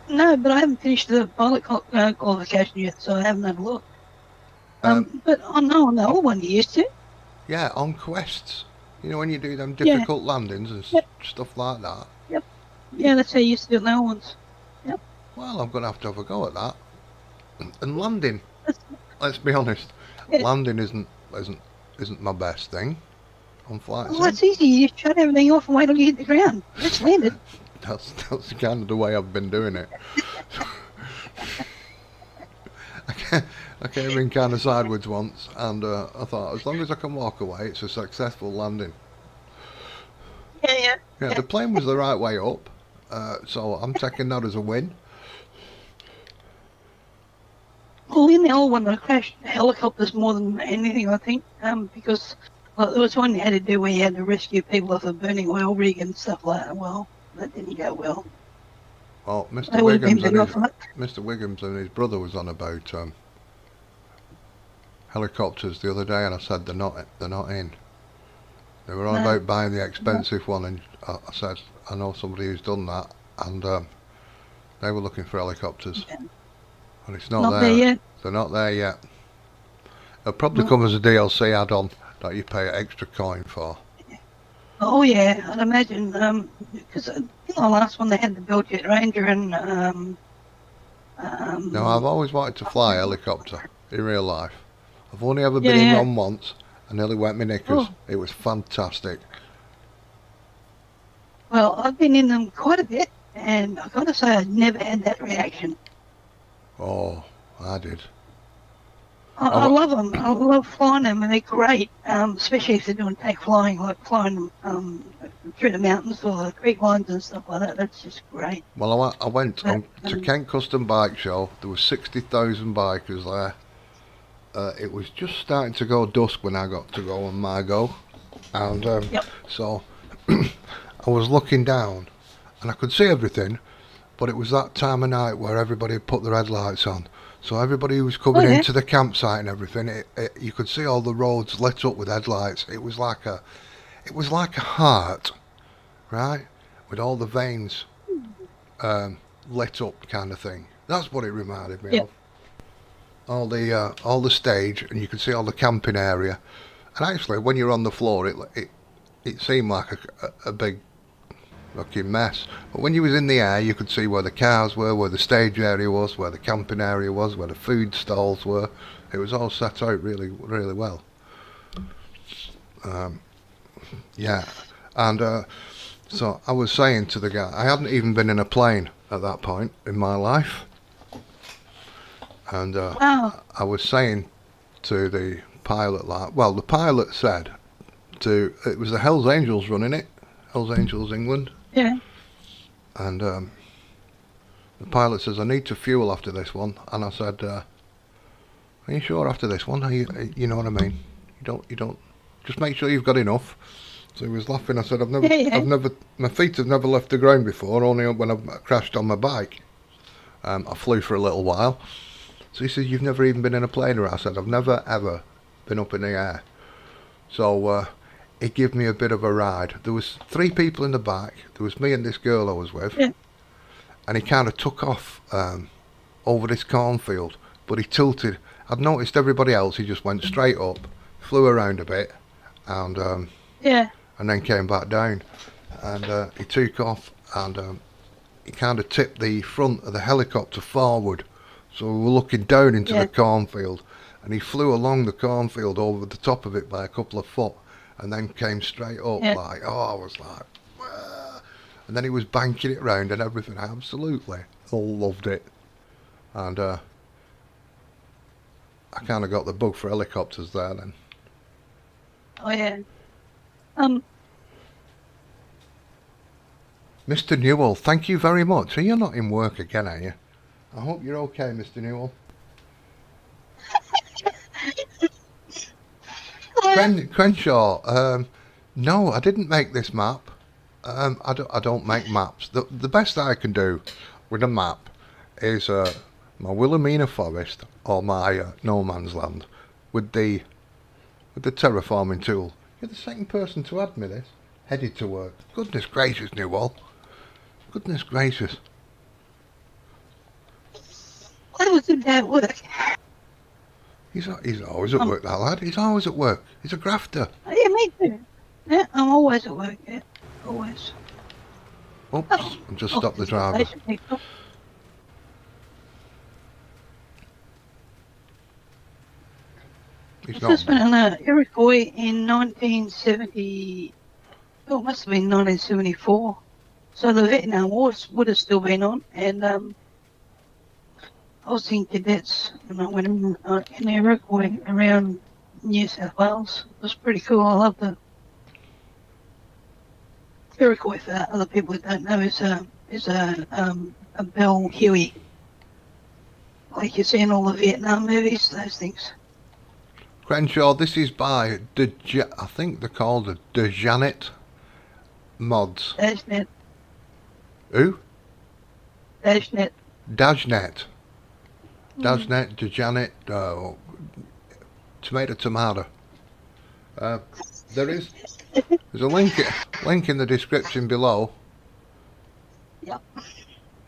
No, but I haven't finished the pilot qualification yet, so I haven't had a look. But I know on the old one you used to. Yeah, on quests. You know when you do them Yeah. difficult landings and Yep. stuff like that? Yep. Yeah, that's how you used to do it on the old ones. Yep. Well, I'm going to have a go at that. And landing, That's, let's be honest, yeah. landing isn't my best thing on Flight Sim. Well, that's easy. You shut everything off and wait till you hit the ground. It's landed. That's kind of the way I've been doing it. I came in kind of sideways once, and I thought, as long as I can walk away, it's a successful landing. Yeah. Yeah, the plane was the right way up, so I'm taking that as a win. Well, in the old one, I crashed helicopters more than anything, I think, because there was one you had to do where you had to rescue people off a burning oil rig and stuff like that. Well, that didn't go well. Well, Mr. Wiggums and his brother was on about helicopters the other day, and I said they're not in. They were on about buying the expensive one, and I said I know somebody who's done that, and they were looking for helicopters, and it's not there yet. They're not there yet. They'll probably come as a DLC add-on that you pay an extra coin for. Oh yeah, I'd imagine, because the last one they had the Build-Jet Ranger and No, I've always wanted to fly a helicopter in real life. I've only ever been in one once. I nearly wet my knickers. It was fantastic. Well, I've been in them quite a bit, and I've got to say I've never had that reaction. Oh, I did. I love them. I love flying them, and they're great, especially if they're doing take flying, like flying them through the mountains or the creek lines and stuff like that. That's just great. Well, I went to Kent Custom Bike Show. There were 60,000 bikers there. It was just starting to go dusk when I got to go on my go. And so I was looking down, and I could see everything, but it was that time of night where everybody had put their headlights on. So everybody who was coming into the campsite and everything, you could see all the roads lit up with headlights. It was like a heart, right, with all the veins lit up, kind of thing. That's what it reminded me of. All the stage, and you could see all the camping area. And actually, when you're on the floor, it seemed like a big fucking mess. But when you was in the air, you could see where the cars were, where the stage area was, where the camping area was, where the food stalls were. It was all set out really, really well. Yeah, and so I was saying to the guy, I hadn't even been in a plane at that point in my life. And I was saying to the pilot, the pilot said it was the Hells Angels running it, Hells Angels England. Yeah. And the pilot says, I need to fuel after this one. And I said, are you sure after this one? You know what I mean? You don't, just make sure you've got enough. So he was laughing. I said, my feet have never left the ground before, only when I crashed on my bike. I flew for a little while. So he says, you've never even been in a plane? I said, I've never ever been up in the air. So he gave me a bit of a ride. There was 3 people in the back. There was me and this girl I was with. Yeah. And he kind of took off over this cornfield, but he tilted. I'd noticed everybody else, he just went straight up, flew around a bit, and then came back down. And he took off, and he kind of tipped the front of the helicopter forward. So we were looking down into the cornfield, and he flew along the cornfield over the top of it by a couple of foot, and then came straight up I was like, wah. And then he was banking it round and everything. I absolutely loved it. And I kind of got the bug for helicopters there then. Oh yeah. Mr. Newell, thank you very much. So you're not in work again, are you? I hope you're okay, Mr. Newell. Crenshaw, no, I didn't make this map. I don't make maps. The best I can do with a map is my Wilhelmina Forest or my No Man's Land with the terraforming tool. You're the second person to add me this. Headed to work. Goodness gracious, Newell. Goodness gracious. Why was it at work? He's always at work, that lad. He's always at work. He's a grafter. Yeah, me too. Yeah, I'm always at work. Yeah, always. Oops, I just stopped the driver. He's not. This went on Iroquois in 1970. Oh, it must have been 1974. So the Vietnam War would have still been on, and I was in cadets when I went in Iroquois around New South Wales. It was pretty cool. I loved it. Iroquois, for other people who don't know, is a Bell Huey, like you see in all the Vietnam movies. Those things. Crenshaw, this is by I think they're called the Dajnet mods. Dajnet. Who? Dajnet. Dajnet. Dajnet, Dajnet, tomato. There's a link in the description below. Yep.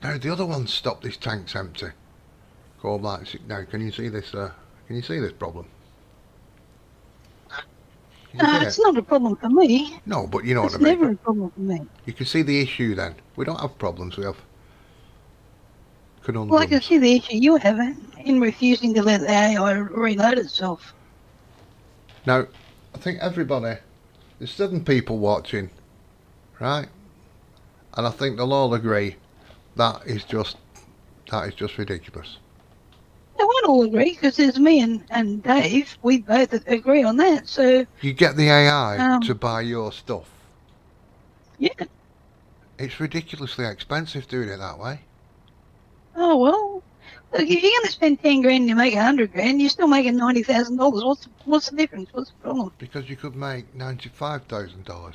Now the other one stopped. This tank's empty. Go like now. Can you see this? Can you see this problem? It's not a problem for me. No, but you know what I It's mean. never a problem for me. You can see the issue then. We don't have problems. We have conundrums. Well, I can see the issue you have in refusing to let the AI reload itself. Now, I think everybody, there's 7 people watching, right? And I think they'll all agree that is just ridiculous. They won't all agree because there's me and Dave. We both agree on that. So You get the AI to buy your stuff. yeah. It's ridiculously expensive doing it that way. Oh well. Look, if you're going to spend 10 grand and you make 100 grand, you're still making $90,000. What's the difference? What's the problem? Because you could make $95,000.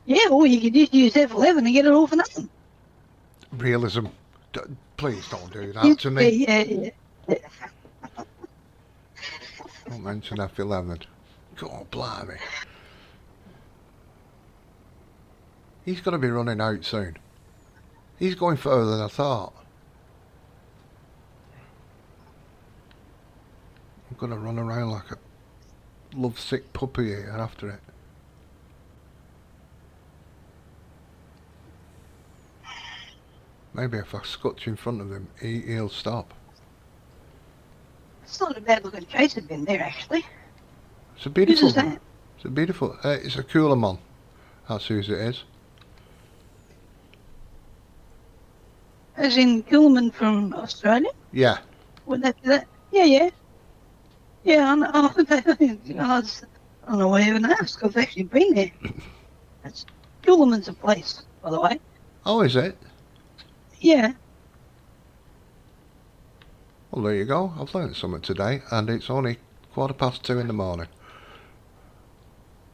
Yeah, or you could just use F11 and get it all for nothing. Realism. Please don't do that to me. Yeah. Don't mention F11. God blimey. He's going to be running out soon. He's going further than I thought. I'm going to run around like a lovesick puppy here after it. Maybe if I scutch in front of him, he'll stop. It's not a bad looking chaser bin there, actually. It's a beautiful Whose is that? It's a beautiful, it's a cooler mon. That's whose it is. As in Gilman from Australia? Yeah. Would that be that? Yeah. Yeah, I know. I don't know why I even asked. I've actually been there. That's Gilman's a place, by the way. Oh, is it? Yeah. Well, there you go. I've learnt something today, and it's only 2:15 in the morning.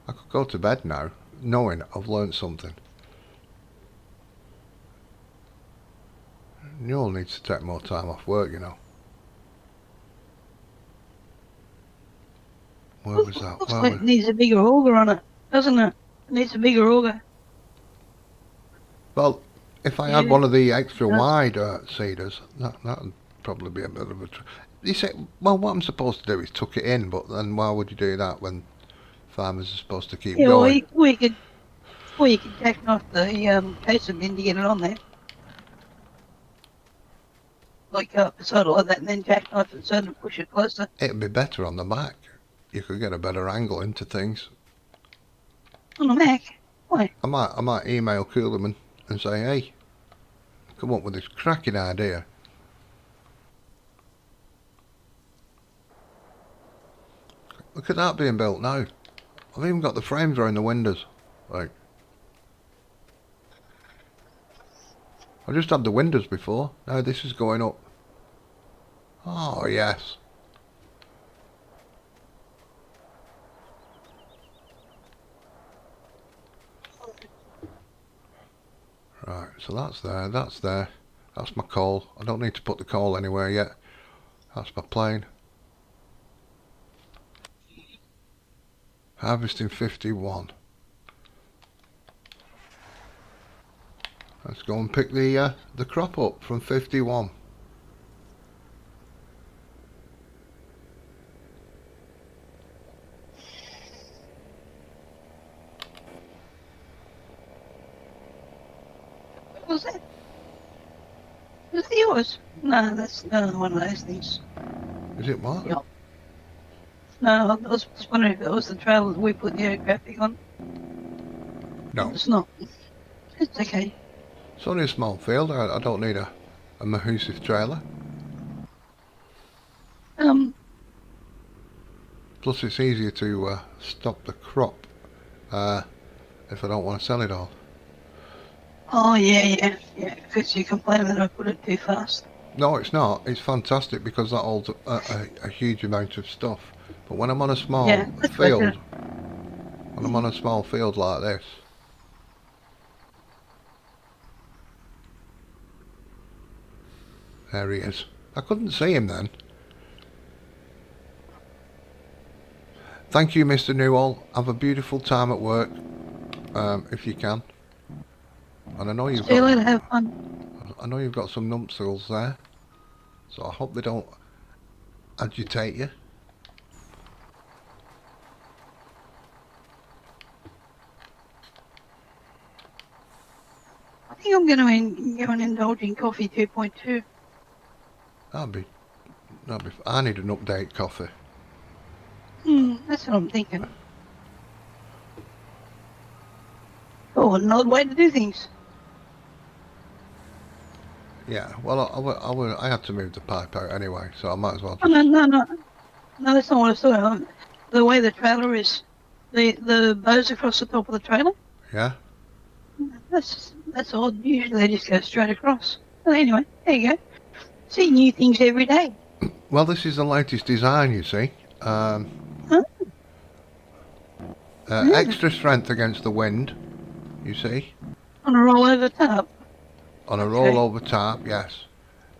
I could go to bed now, knowing I've learnt something. You'll need to take more time off work, you know. Where was that? Looks like it needs a bigger auger on it, doesn't it? It needs a bigger auger. Well, if I had one of the extra wide seeders, that'd probably be a bit of a... You say, well, what I'm supposed to do is tuck it in, but then why would you do that when farmers are supposed to keep going? Or you could jack off the chaser bin to get it on there. Like beside it like that, and then jack off it so and push it closer. It'd be better on the Mac. You could get a better angle into things. On the Mac? Why? I might email Coolerman and say, hey, come up with this cracking idea. Look at that being built now. I've even got the frames around the windows. Like, I just had the windows before. Now this is going up. Oh yes. Right, so that's there, that's there. That's my coal. I don't need to put the coal anywhere yet. That's my plane. Harvesting 51. Let's go and pick the crop up from 51. What was that? Is it yours? No, that's one of those things. Is it what? Yep. No, I was just wondering if it was the trailer that we put the graphic on. No. It's not. It's okay. It's only a small field. I don't need a massive trailer. Plus it's easier to stop the crop if I don't want to sell it all. Oh yeah, because you complain that I put it too fast. No, it's not. It's fantastic because that holds a huge amount of stuff. But when I'm on a small field, when I'm on a small field like this, there he is. I couldn't see him then. Thank you, Mr. Newall. Have a beautiful time at work, if you can. And I know you've See you later, have fun. I know you've got some numpskulls there, so I hope they don't agitate you. I think I'm going to go and indulge in coffee 2.2. That'd be. I need an update coffee. That's what I'm thinking. Oh, another way to do things. Yeah, well, I had to move the pipe out anyway, so I might as well just... Oh, no, that's not what I was talking about. The way the trailer is, the bows across the top of the trailer. Yeah? That's odd. Usually they just go straight across. But anyway, there you go. See new things every day. Well, this is the latest design, you see. Extra strength against the wind, you see. On a roll over top. On a rollover tarp, yes.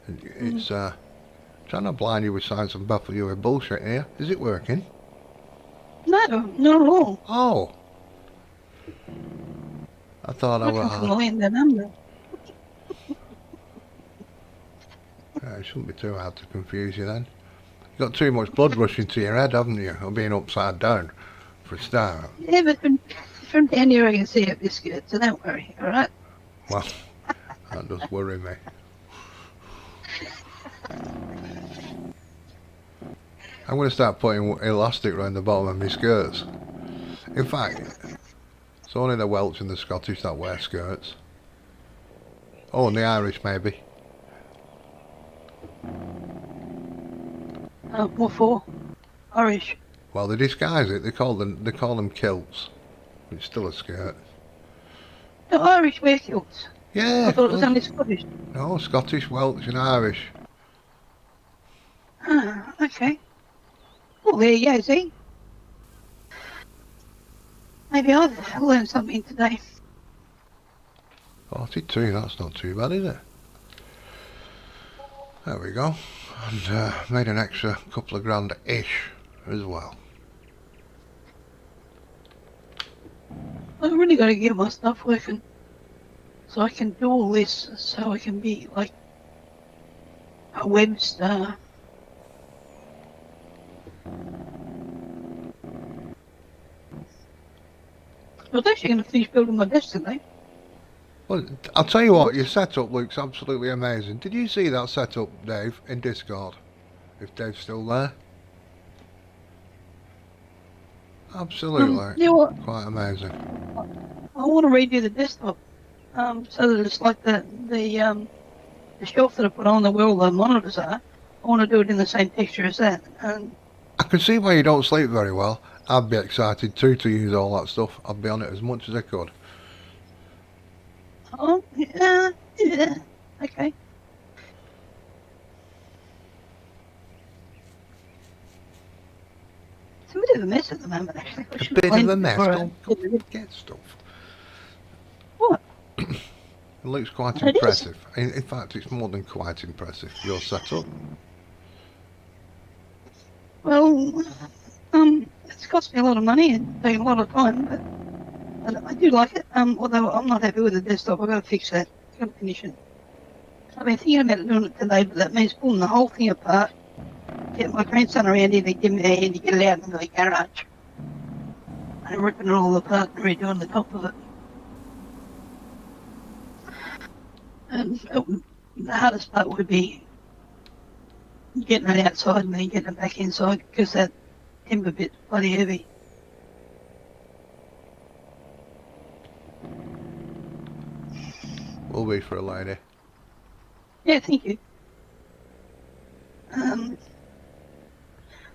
It's trying to blind you with science and baffle you with bullshit here. Is it working? No, not at all. Oh. I thought I was... the number. It shouldn't be too hard to confuse you then. You've got too much blood rushing to your head, haven't you? Or being upside down, for a start. Yeah, but from down here I can see it this good, so don't worry, alright? Well, that does worry me. I'm going to start putting elastic around the bottom of my skirts. In fact, it's only the Welsh and the Scottish that wear skirts. Oh, and the Irish maybe. What for? Irish. Well, they disguise it. They call them kilts. It's still a skirt. No, Irish wear kilts. Yeah. I thought it was only Scottish. No, Scottish, Welsh and Irish. Ah, okay. Well, there you go, see? Maybe I've learned something today. 42, that's not too bad, is it? There we go. And made an extra couple of grand-ish as well. I've really got to get my stuff working. So I can do all this, so I can be like a web star. I was actually going to finish building my desk today. Well, I'll tell you what, your setup looks absolutely amazing. Did you see that setup, Dave, in Discord? If Dave's still there? Absolutely. You know what? Quite amazing. I want to redo the desktop, so that it's like the shelf that I put on the where all the monitors are. I want to do it in the same texture as that, and I can see why you don't sleep very well. I'd be excited too to use all that stuff. I'd be on it as much as I could. Oh, yeah, yeah. Okay. It's a bit of a mess at the moment, actually. I A should have bit of cleaned a it mess. before I Go did it. get stuff. What? It looks quite It is. impressive. In fact, it's more than quite impressive. Your setup. Well, it's cost me a lot of money and taken a lot of time, but I do like it. Although I'm not happy with the desktop, I've got to fix that. I've got to finish it. I've been thinking about doing it today, but that means pulling the whole thing apart, get my grandson around here to give me a hand to get it out into the garage, and ripping it all apart and redoing the top of it. And the hardest part would be getting it outside and then getting it back inside, because that timber bit's bloody heavy. Will be for a lady. Yeah, thank you. I mean,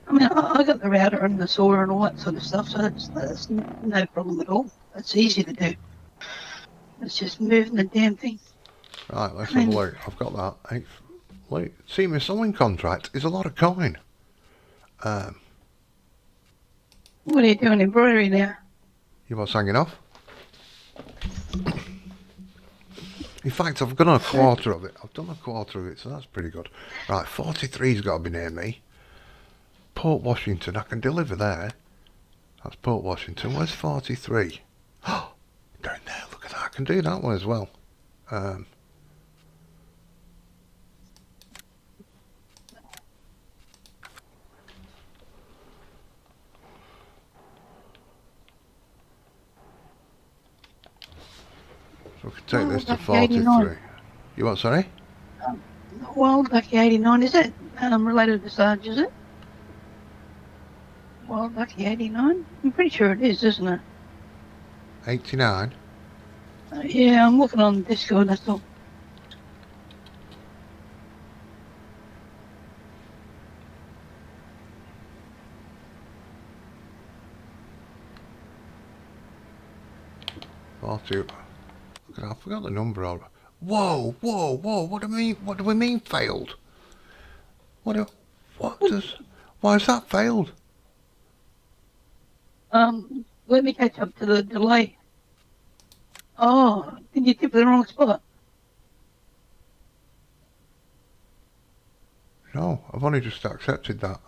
I got the router and the saw and all that sort of stuff, so that's no problem at all. It's easy to do. It's just moving the damn thing. Right, let's have a look. I've got that. Look, see, my selling contract is a lot of coin. What are you doing, embroidery now? You what's hanging off? In fact, I've done a quarter of it. I've done a quarter of it, so that's pretty good. Right, 43's got to be near me. Port Washington, I can deliver there. That's Port Washington. Where's 43? Oh, down there, look at that. I can do that one as well. So we can take this to 43. You what, sorry? Wild Ducky 89, is that related to Sarge, is it? Wild Ducky 89? I'm pretty sure it is, isn't it? 89? Yeah, I'm looking on Discord, that's all. I forgot the number of it. Whoa, whoa, whoa, what do we mean failed? Why is that failed? Let me catch up to the delay. Oh, did you tip the wrong spot? No, I've only just accepted that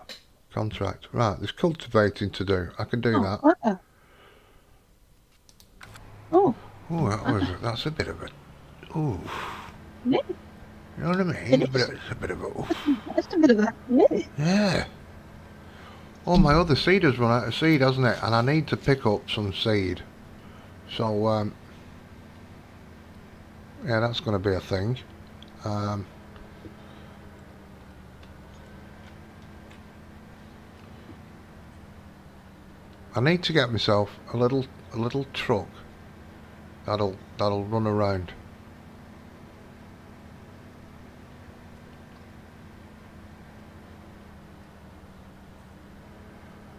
contract. Right, there's cultivating to do. I can do that. What? Oh. Oh, that's a bit of a... Ooh. Yeah. You know what I mean? It's a bit of a... Oof. That's a bit of a... Yeah. Yeah. Oh, my other seed has run out of seed, hasn't it? And I need to pick up some seed. So, yeah, that's going to be a thing. I need to get myself a little truck that'll run around.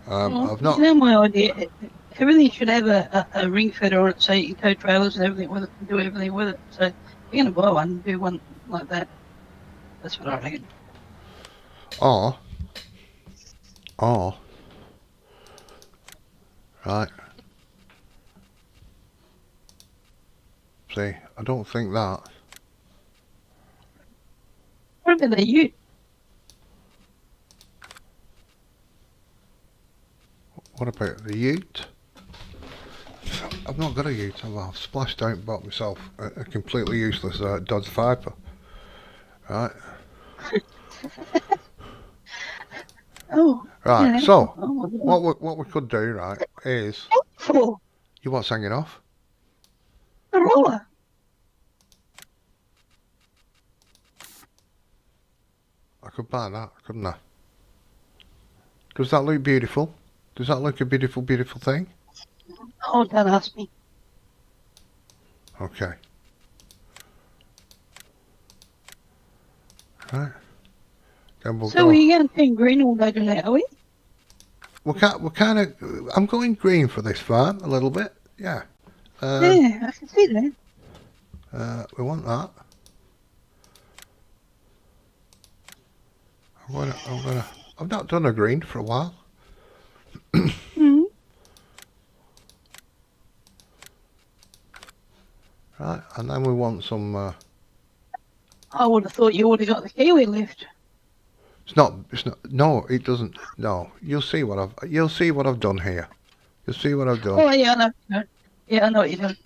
I've not. You know my idea. Everything should have a ring feeder on it, so you can tow trailers and everything with it, and do everything with it. So if you're going to buy one, do one like that. That's what I reckon. Or, right. See, I don't think that. What about the ute? What about the ute? I've not got a ute. I've splashed out and bought myself a completely useless Dodge Viper. Right. Oh. Right. Yeah. So what we could do, right, is you what's hanging off? The roller. I could buy that, couldn't I? Does that look beautiful? Does that look a beautiful, beautiful thing? Oh, don't ask me. Okay. Right. Then we'll So go. we're going to turn green all day today, are we? we're kind of. I'm going green for this farm a little bit. Yeah. Yeah, I can see that. We want that. I've not done a green for a while. Mm. Right, and then we want some. I would have thought you would have got the kiwi left. It's not. No, it doesn't. No, you'll see what I've done here. You'll see what I've done. Oh yeah, I know. Yeah, I know what you're doing.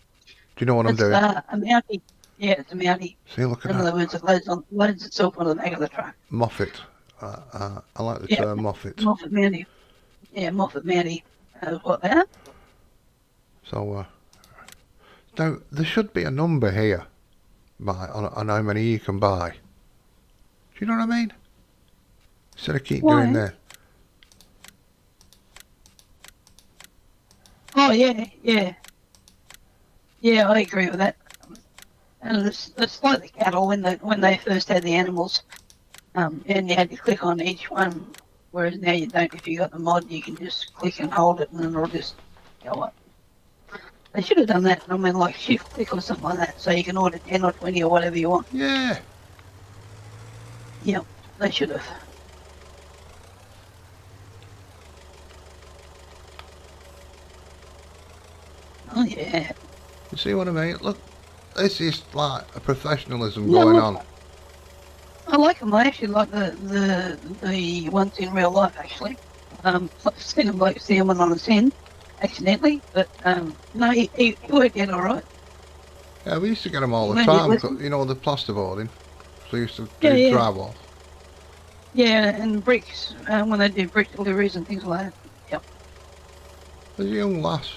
Do you know what I'm It's doing? a Mountie. Yeah, it's a Mountie. See, look at In that. other words, it loads itself on the back of the truck. Moffat. I like the term Moffat. Moffat Mountie. Yeah, Moffat Mountie. What that? So, now there should be a number here, on how many you can buy. Do you know what I mean? Instead of keep doing that. Oh yeah. Yeah, I agree with that. And it's like the cattle when they first had the animals, and you had to click on each one, whereas now you don't. If you got the mod, you can just click and hold it, and then it'll just go up. They should have done that. I mean, like shift click or something like that, so you can order 10 or 20 or whatever you want. Yeah. Yep, they should have. Oh yeah. You see what I mean? Look, this is like a professionalism going on. I like them. I actually like the ones in real life. Actually, I've seen a bloke see them on a send accidentally, but no, he worked out all right. Yeah, we used to get them all the Maybe time. listen. You know, the plasterboarding. So we used to do Yeah. drywall. Yeah, and bricks when they do brick deliveries and things like that. Yep. There's a young lass.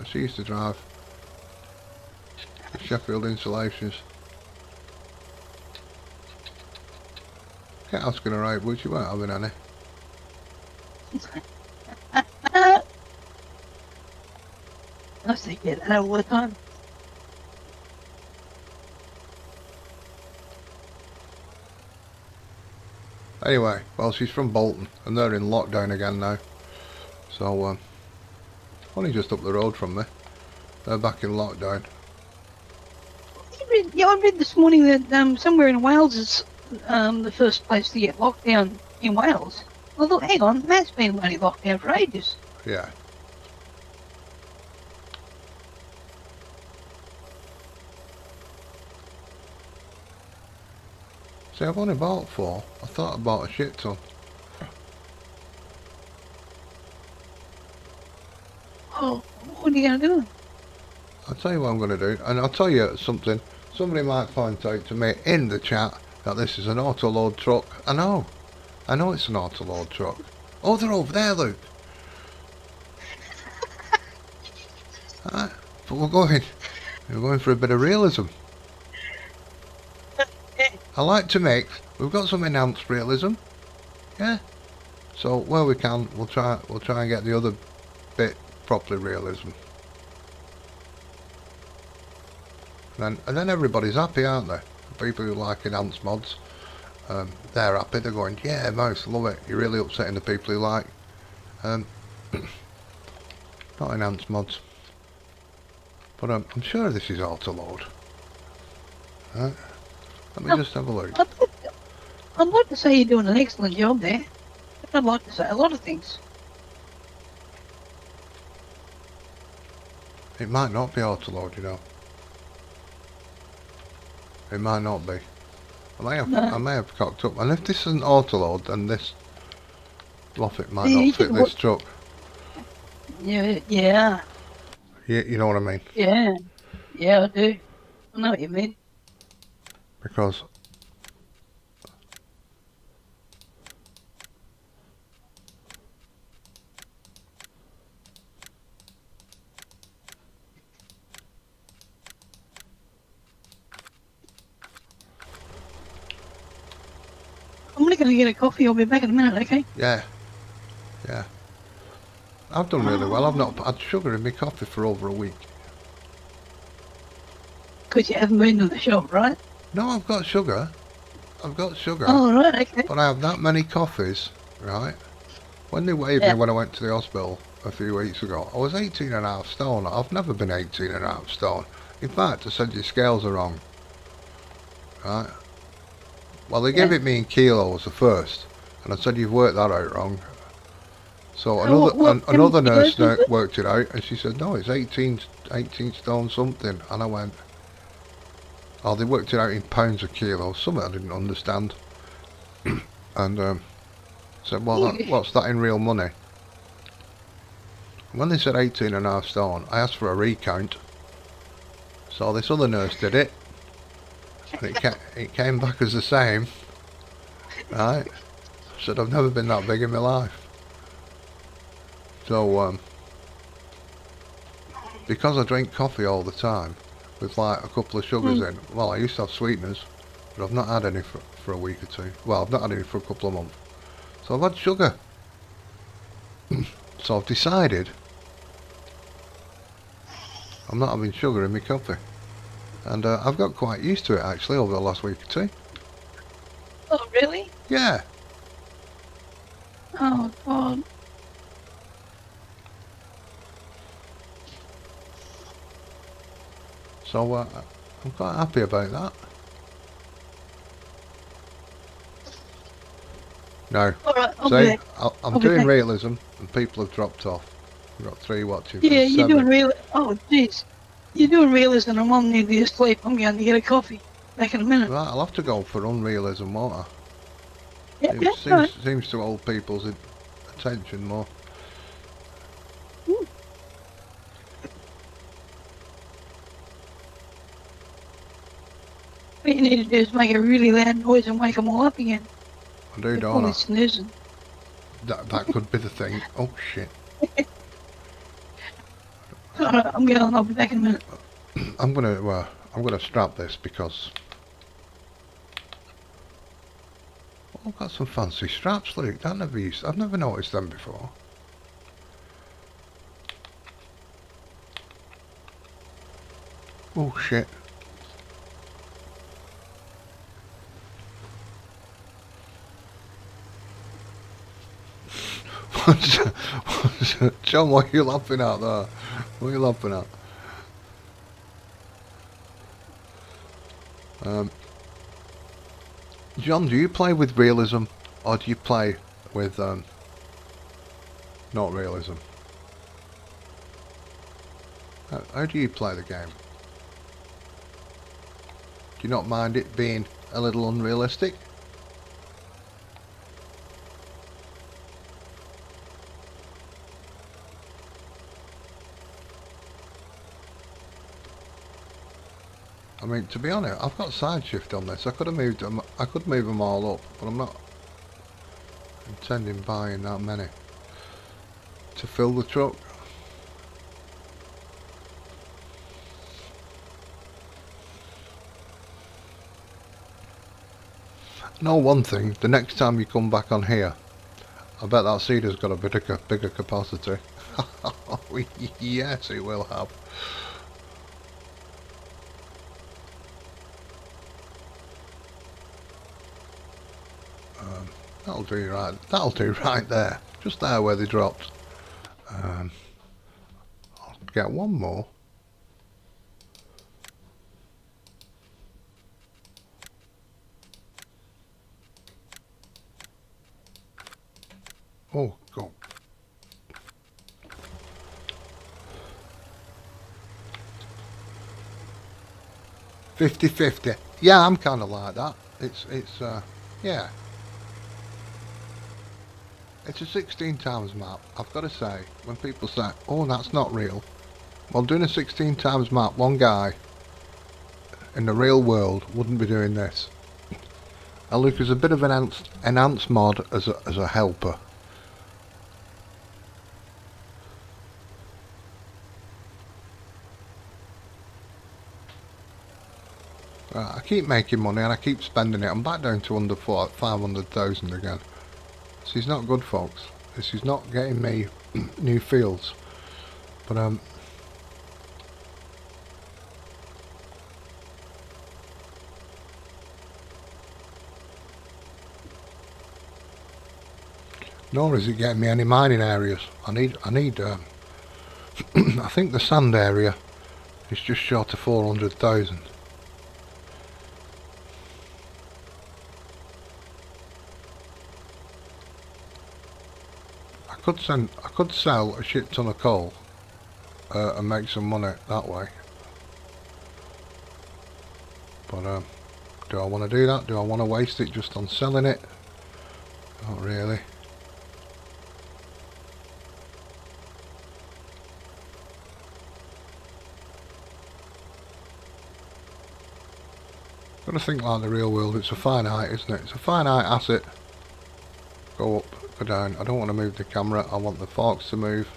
She used to drive Sheffield Insulations. Kept asking her out, but she weren't having any. I say get that all the time. Anyway, well, she's from Bolton, and they're in lockdown again now. So, only just up the road from me. They're back in lockdown. I read this morning that somewhere in Wales is the first place to get locked down in Wales. I thought, hang on, that's been bloody locked down for ages. Yeah. See, I've only bought 4. I thought I bought a shit ton. Oh, what are you going to do? I'll tell you what I'm going to do, and I'll tell you something. Somebody might point out to me in the chat that this is an auto-load truck. I know it's an auto-load truck. Oh, they're over there, Luke. But we're going for a bit of realism. I like to mix. We've got some enhanced realism. Yeah. So where we can, we'll try and get the other bit properly realism. And then everybody's happy, aren't they? The people who like enhanced mods, they're happy. They're going, yeah, Mouse, love it. You're really upsetting the people who like not enhanced mods. But I'm sure this is auto-load. Right. Let me just have a look. I'd like to say you're doing an excellent job there. I'd like to say a lot of things. It might not be auto-load, you know. It might not be. I may have cocked up. And if this isn't auto-load, then this Moffat might not fit this truck. Yeah. You know what I mean? Yeah, I do. I know what you mean. Because I'm only going to get a coffee. I'll be back in a minute, okay? yeah. I've done really well. I've not had sugar in my coffee for over a week. Because you haven't been to the shop, right? No, I've got sugar. Oh, right, okay. But I have that many coffees, right? When they weighed me Yeah. when I went to the hospital a few weeks ago, I was 18.5 stone. I've never been 18.5 stone. In fact, I said your scales are wrong. Right? Well, they gave Yeah. it me in kilos at first, and I said you've worked that out wrong. So What another nurse kilos was it? worked it out, and she said no, it's 18 stone something. And I went, oh, they worked it out in pounds a kilo. Something I didn't understand. And said, well, Yeah. what's that in real money? When they said 18.5 stone, I asked for a recount. So this other nurse did it, and it came back as the same. Right? I said, I've never been that big in my life. So because I drink coffee all the time, with like a couple of sugars in, well, I used to have sweeteners, but I've not had any for a week or two. Well, I've not had any for a couple of months. So I've had sugar. So I've decided I'm not having sugar in my coffee. And I've got quite used to it actually over the last week or two. Oh, really? Yeah. Oh, God. So I'm quite happy about that. No. All right, I'll be See, back. I'm I'll be doing back. realism and people have dropped off. We've got 3 watching from Yeah, you're 7. doing real. Oh, jeez. You're doing realism, and I'm nearly asleep. I'm going to get a coffee. Back in a minute. Right, I'll have to go for unrealism, won't I? Yeah, It yeah, all right. seems to hold people's attention more. Ooh. What you need to do is make a really loud noise and wake them all up again. I do, They call don't I? it snoozing. That could be the thing. Oh shit. All right, I'm going. I'll be back in a minute. I'm gonna strap this because I've got some fancy straps, Luke. I've never noticed them before. Oh shit. John, what are you laughing at there? What are you laughing at? John, do you play with realism or do you play with not realism? How do you play the game? Do you not mind it being a little unrealistic? I mean, to be honest, I've got side shift on this. I could have moved them. I could move them all up, but I'm not intending buying that many to fill the truck. Know one thing: the next time you come back on here, I bet that seeder's got a bigger capacity. Yes, it will have. That'll do right. That'll do right there. Just there where they dropped. I'll get one more. Oh, go. $50-50. Yeah, I'm kind of like that. Yeah. It's a 16 times map. I've got to say, when people say, oh, that's not real. Well, doing a 16 times map, one guy in the real world wouldn't be doing this. And look, there's a bit of an enhanced mod as a helper. I keep making money and I keep spending it. I'm back down to under 500,000 again. This is not good, folks. This is not getting me new fields. But nor is it getting me any mining areas. I need I think the sand area is just short of 400,000. I could sell a shit ton of coal and make some money that way. But do I want to do that? Do I want to waste it just on selling it? Not really. Gotta think like the real world. It's a finite, isn't it? It's a finite asset. Go up, go down. I don't want to move the camera. I want the forks to move.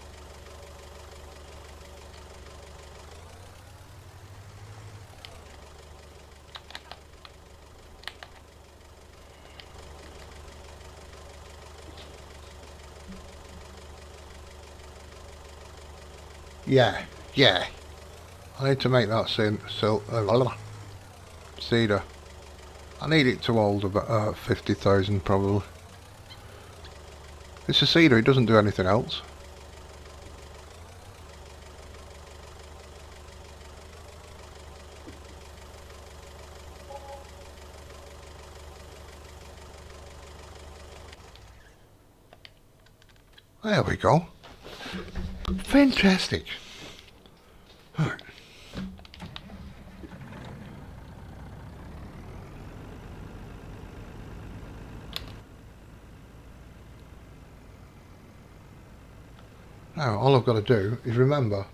Yeah. I need to make that cedar. I need it to hold about 50,000 probably. It's a cedar, it doesn't do anything else. There we go. Fantastic. Right. Now all I've got to do is remember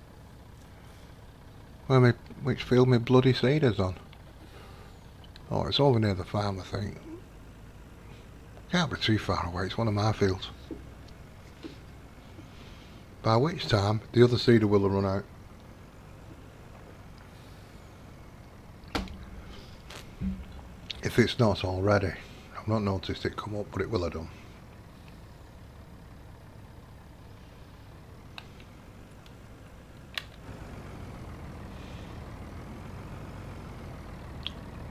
which field my bloody cedar's on. Oh, it's over near the farm, I think. Can't be too far away, it's one of my fields. By which time the other cedar will have run out. If it's not already. I've not noticed it come up, but it will have done.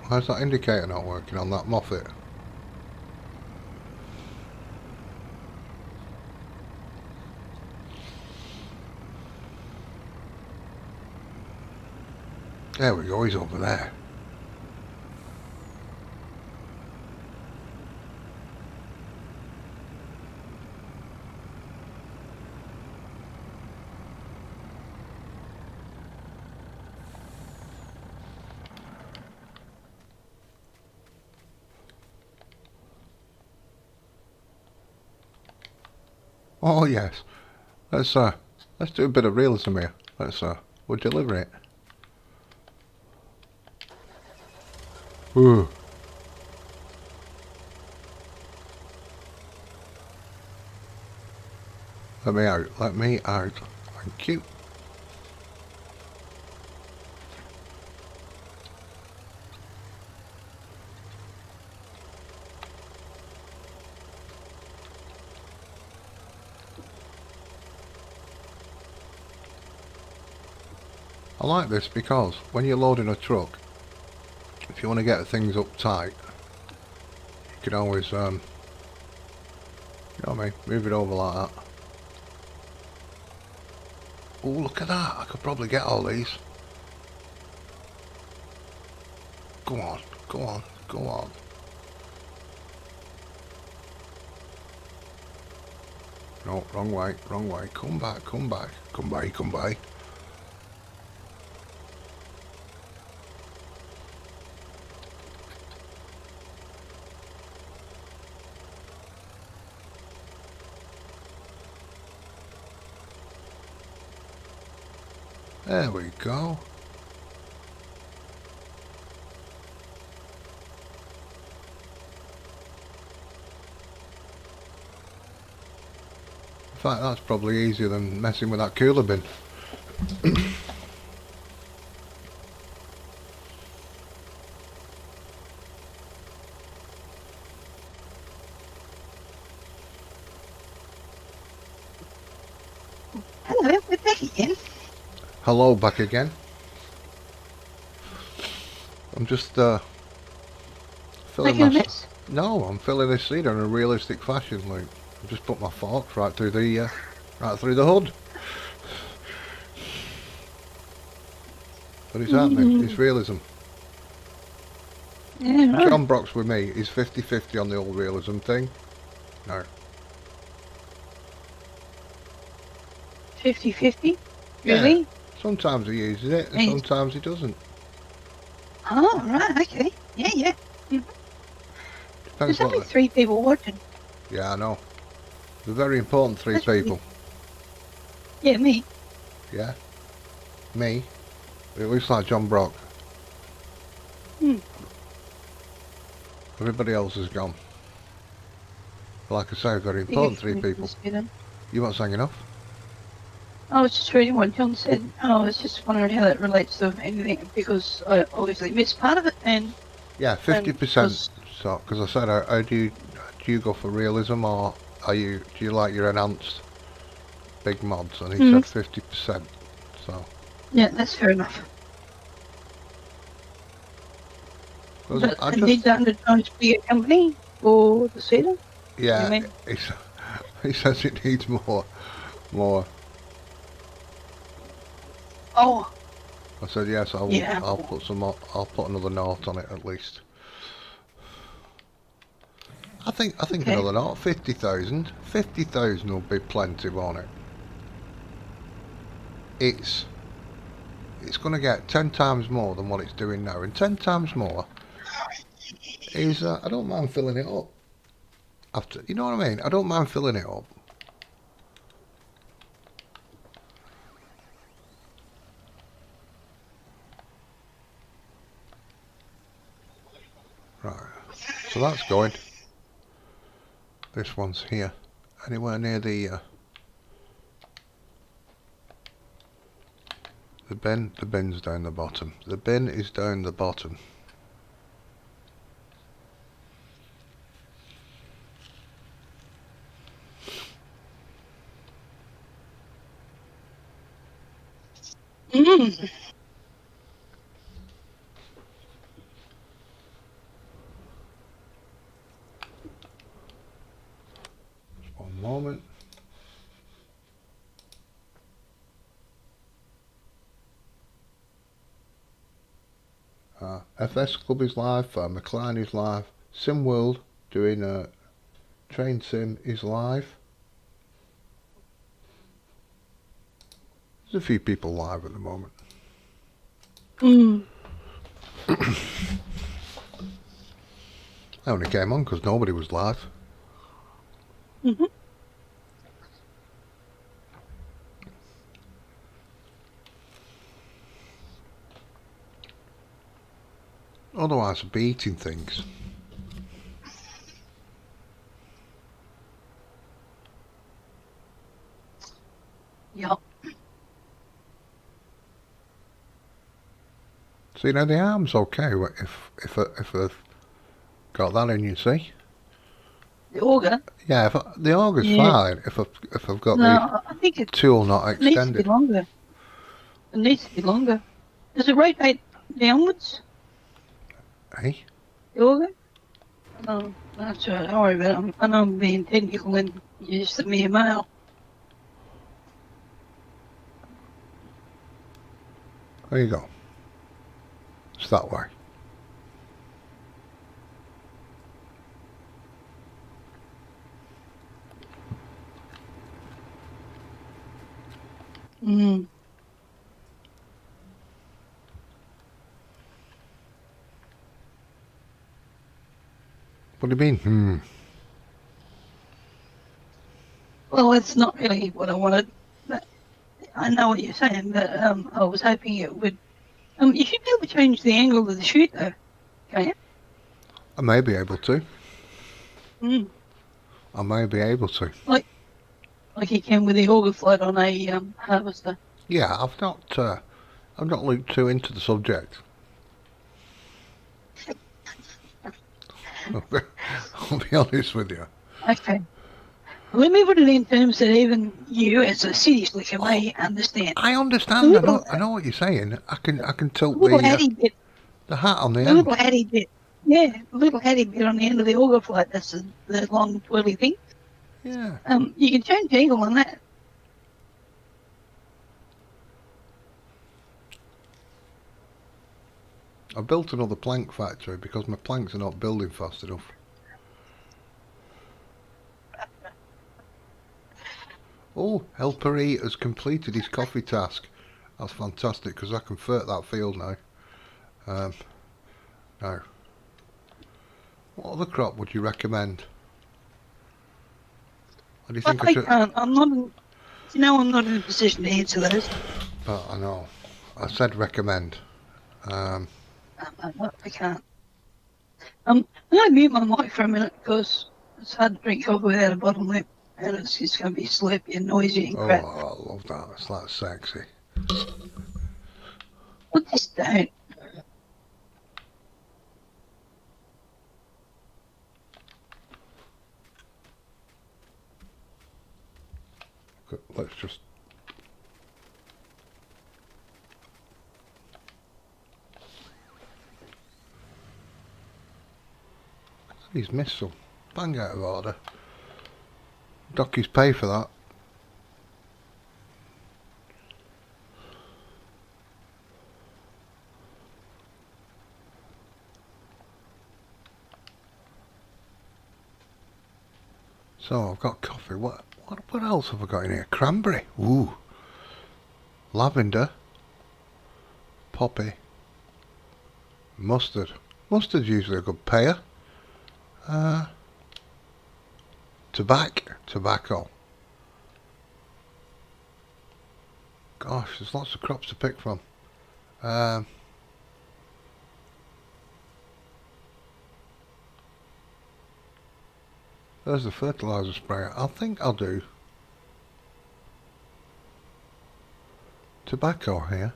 Why's that indicator not working on that Moffat? There we go, he's over there. Oh yes, let's do a bit of realism here. We'll deliver it. Ooh. Let me out. Thank you. I like this because when you're loading a truck, if you want to get things up tight, you can always, you know what I mean, move it over like that. Oh, look at that, I could probably get all these. Go on, go on, go on. No, wrong way, wrong way. Come back, come back, come by, come by. There we go. In fact, that's probably easier than messing with that cooler bin. Hello, we're back again. Hello, back again. I'm just filling Making a my... mess. No, I'm filling this cedar in a realistic fashion, Luke. I just put my forks right through the hood. But it's happening. It's realism. Yeah, right. John Brock's with me. He's 50-50 on the old realism thing. No. 50-50? Yeah. Really? Sometimes he uses it, and sometimes he doesn't. Oh, right, okay. Yeah, yeah. Depends There's only what. 3 people watching. Yeah, I know. They're very important 3 That's people. Yeah, me. Yeah. Me. It looks like John Brock. Everybody else is gone. But like I say, very important 3 people. You weren't saying enough? I was just reading what John said. I was just wondering how that relates to anything, because I obviously missed part of it, and... Yeah, 50%. So, because I said, do you go for realism, or do you like your enhanced big mods? And he said 50%. So. Yeah, that's fair enough. But I need Dajnet to be a company for the season? Yeah, he says it needs more. Oh. I said yes. I'll put some. I'll put another note on it at least. I think another note. 50,000. 50,000 will be plenty, won't it? It's going to get 10 times more than what it's doing now, and 10 times more is. I don't mind filling it up. After, you know what I mean? I don't mind filling it up. Right, so that's going. This one's here. Anywhere near the bin? The bin's down the bottom. The bin is down the bottom. One moment. FS Club is live, McLean is live, SimWorld doing a train sim is live. There's a few people live at the moment. I only came on because nobody was live. Otherwise I'd be eating things. Yep. So you know the arm's okay if I've got that in, you see. The auger? Yeah, the auger's fine if I've got the I think it tool not extended. needs to be longer. It needs to be longer. Does it rotate downwards? Hey? The auger? No, that's all right. Don't worry about it. I know I'm being technical and you just sent me a mail. There you go. It's that way. What do you mean? Well, that's not really what I wanted. But I know what you're saying, but I was hoping it would. You should be able to change the angle of the shoot, though, can't you? I may be able to. I may be able to. Like you can with the auger float on a harvester. Yeah, I've not looked too into the subject. I'll be honest with you. Okay. Let me put it in terms that even you, as a city slicker, may understand. I understand. I know what you're saying. I can tilt the hat on the end. The little addy bit. Yeah, the little addy bit on the end of the auger float. That's the long twirly thing. Yeah. You can change angle on that. I built another plank factory because my planks are not building fast enough. Oh, Helper E has completed his coffee task. That's fantastic because I can convert that field now. Now, what other crop would you recommend? What do you think I should? can't. I'm not. I'm not in a position to answer those. But I know. I said recommend. I can't. I'm gonna mute my mic for a minute because it's hard to drink coffee without a bottom lip, and it's just gonna be slurpy and noisy and Oh, crap. I love that. It's that sexy. Well, just don't. Let's just. He's missed some. Bang out of order. Docky's pay for that. So I've got coffee. What else have I got in here? Cranberry. Ooh. Lavender. Poppy. Mustard. Mustard's usually a good payer. Tobacco. Gosh, there's lots of crops to pick from. There's the fertilizer sprayer. I think I'll do tobacco here.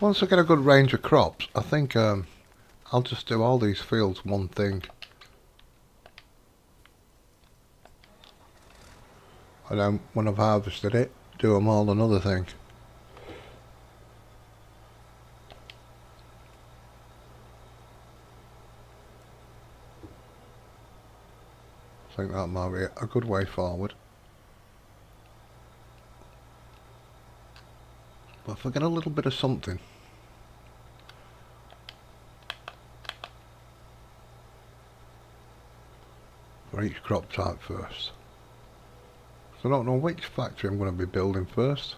Once I get a good range of crops, I think I'll just do all these fields one thing. And then when I've harvested it, do them all another thing. I think that might be a good way forward. But if I get a little bit of something. For each crop type first. So I don't know which factory I'm going to be building first.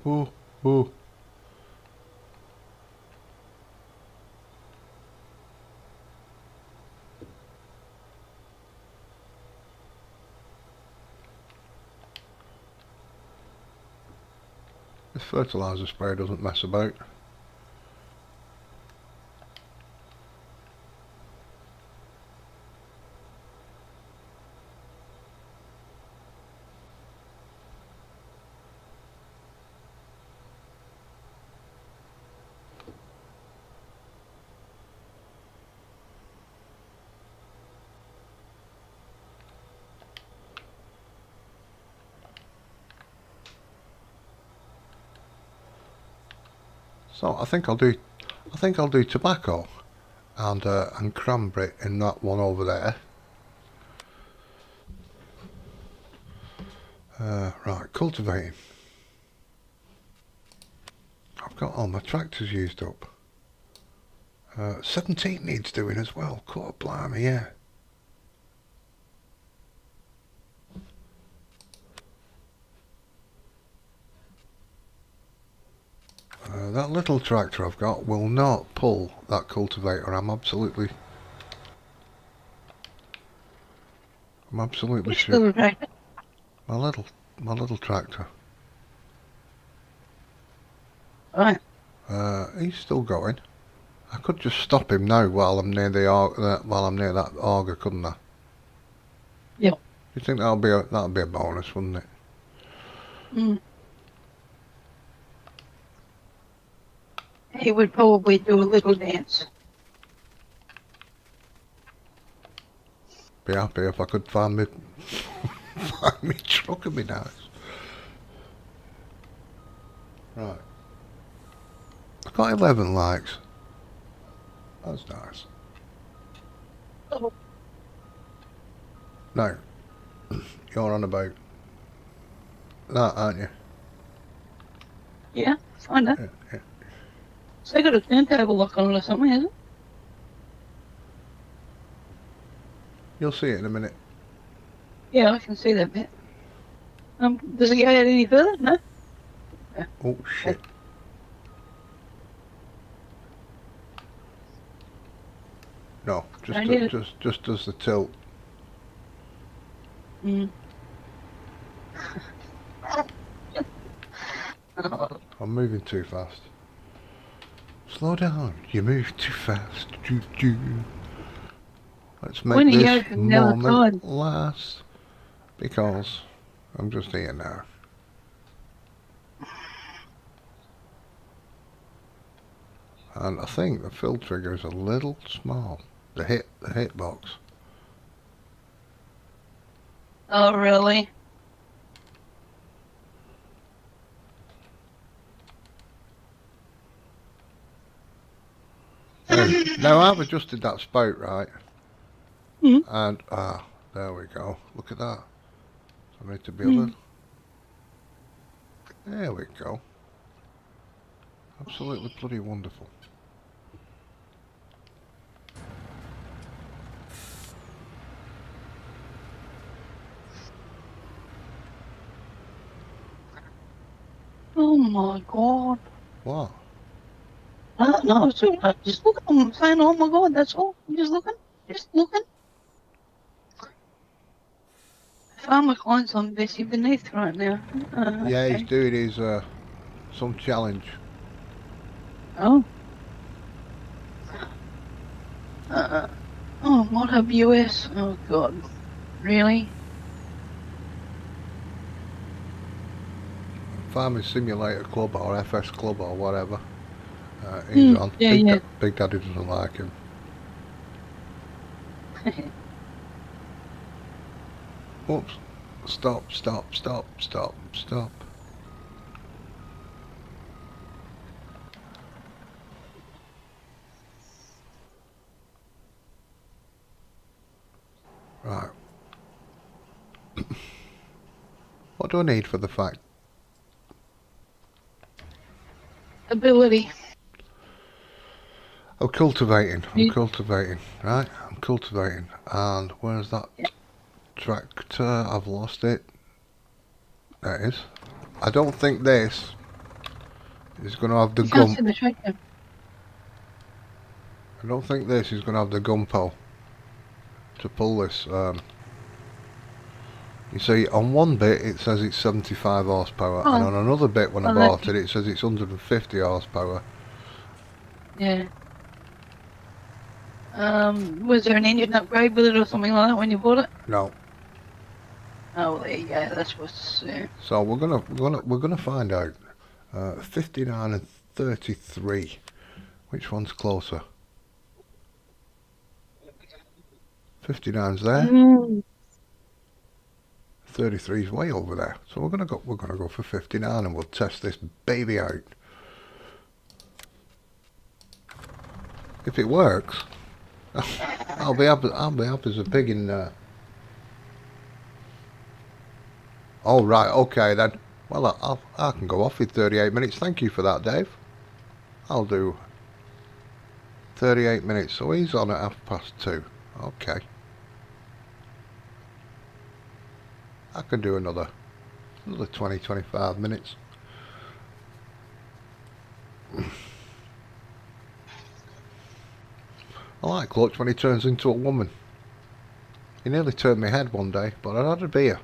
Ooh. This fertilizer spray doesn't mess about. So I think I'll do tobacco and cranberry in that one over there. Right, cultivating. I've got all my tractors used up. 17 needs doing as well. God blimey, yeah. That little tractor I've got will not pull that cultivator. I'm absolutely sure. My little tractor. Right. He's still going. I could just stop him now while I'm near the that auger, couldn't I? Yep. You think that'll be a bonus, wouldn't it? Mm. He would probably do a little dance. be happy if I could find me find me truck and be nice. Right. I got 11 likes. That's nice. Oh, No. You're on about that, aren't you? yeah, kinda. Yeah, yeah. So they got a turntable lock on it or something, is it? You'll see it in a minute. Yeah, I can see that bit. Does it go out any further? No? Oh shit. No, I did it. just does the tilt. Mm. I'm moving too fast. Slow down, you move too fast. Choo choo. Let's make When are you this open the other moment side? last. Because I'm just here now. And I think the fill trigger is a little small. The hit box. Oh, really? Now I've adjusted that spout right. Mm. And there we go. Look at that. So I need to be a Mm. little. There we go. Absolutely bloody wonderful. Oh my god. What? No, it's all right. Just look. I'm saying, oh my god, that's all. I'm just looking. Just looking. Farmer client's on Bessie beneath right now. Yeah, Okay. he's doing his some challenge. Oh. Oh, Mod Hub US. Oh god. Really? Farming Simulator Club or FS Club or whatever. He's on. Yeah, Big Daddy doesn't like him. yeah. Oops. Stop, stop, stop, stop, stop. Right. What do I need for the fact? Ability. I'm cultivating. I'm You- cultivating. Right? I'm cultivating. And where's that tractor? I've lost it. There it is. I don't think this is going to have the You can't gum. see the tractor. I don't think this is going to have the gumpo to pull this. You see, on one bit it says it's 75 horsepower, and Oh. on another bit when I Oh, bought that- it, it says it's 150 horsepower. Yeah. Was there an engine upgrade with it or something like that when you bought it? No. Oh, there you go. That's what's. So we're gonna find out. 59 and 33. Which one's closer? 59's there. 33's way over there. So we're gonna go for 59 and we'll test this baby out. If it works, I'll be up as a pig in Oh right, okay then. Well, I can go off with 38 minutes. Thank you for that, Dave. I'll do 38 minutes. So he's on at 2:30. Okay. I can do another 20-25 minutes. I like Clutch when he turns into a woman. He nearly turned my head one day, but I had a beer.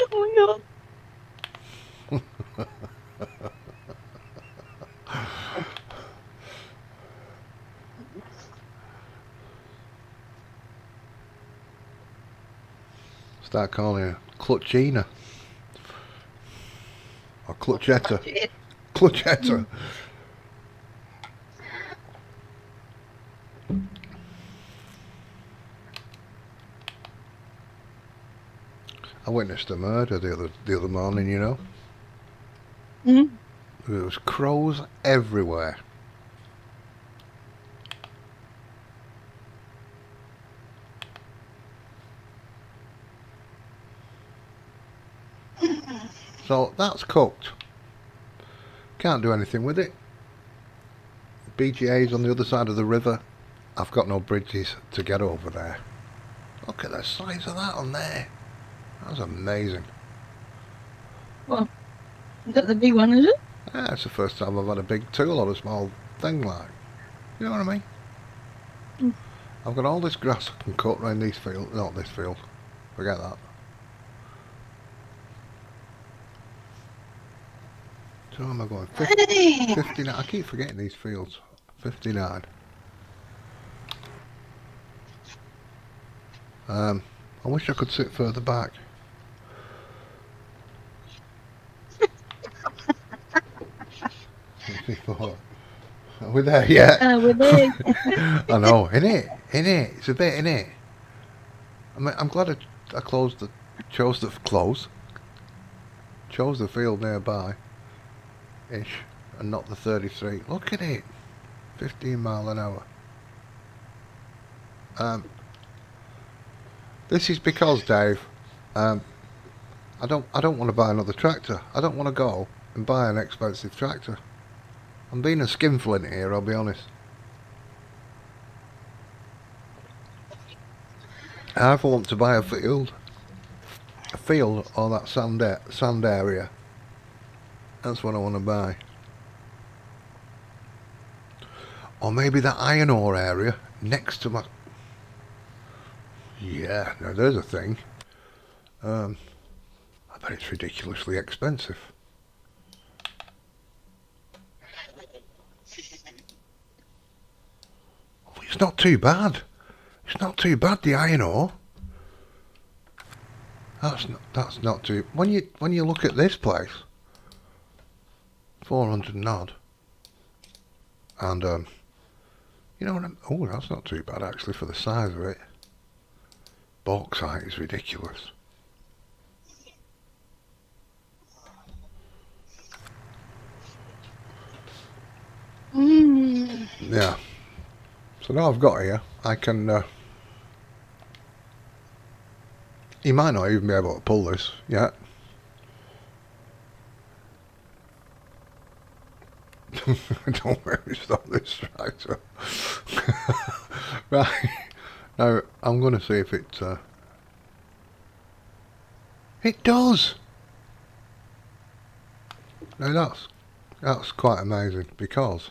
Oh my god. Start calling her Clutchina. Or Clutchetta. Clutchetta. I witnessed a murder the other morning, you know. Mm. There was crows everywhere. So that's cooked. Can't do anything with it. BGA's on the other side of the river. I've got no bridges to get over there. Look at the size of that on there. That's amazing. Well, is that the big one, is it? Yeah, it's the first time I've had a big tool on a small thing like. You know what I mean? Mm. I've got all this grass I can cut around these fields. Not this field. Forget that. So am I going? 59. I keep forgetting these fields. 59. I wish I could sit further back. Are we there yet? We're there. I know, innit? It's a bit, innit? I mean, I'm glad I chose the field nearby, ish, and not the 33. Look at it, 15 mile an hour. This is because, Dave, I don't want to buy another tractor. I don't want to go and buy an expensive tractor. I'm being a skinflint here, I'll be honest. I either want to buy a field or that sand area. That's what I want to buy. Or maybe that iron ore area next to my... Yeah, now there's a thing. I bet it's ridiculously expensive. Oh, it's not too bad. It's not too bad, the iron ore. That's not too... When you look at this place, 400 and odd. And, you know what oh, that's not too bad actually for the size of it. Bauxite is ridiculous. Yeah. So now I've got here, I can... you might not even be able to pull this yet. Don't worry, stop this tractor. Right. Now, I'm going to see if it... it does! Now that's quite amazing, because...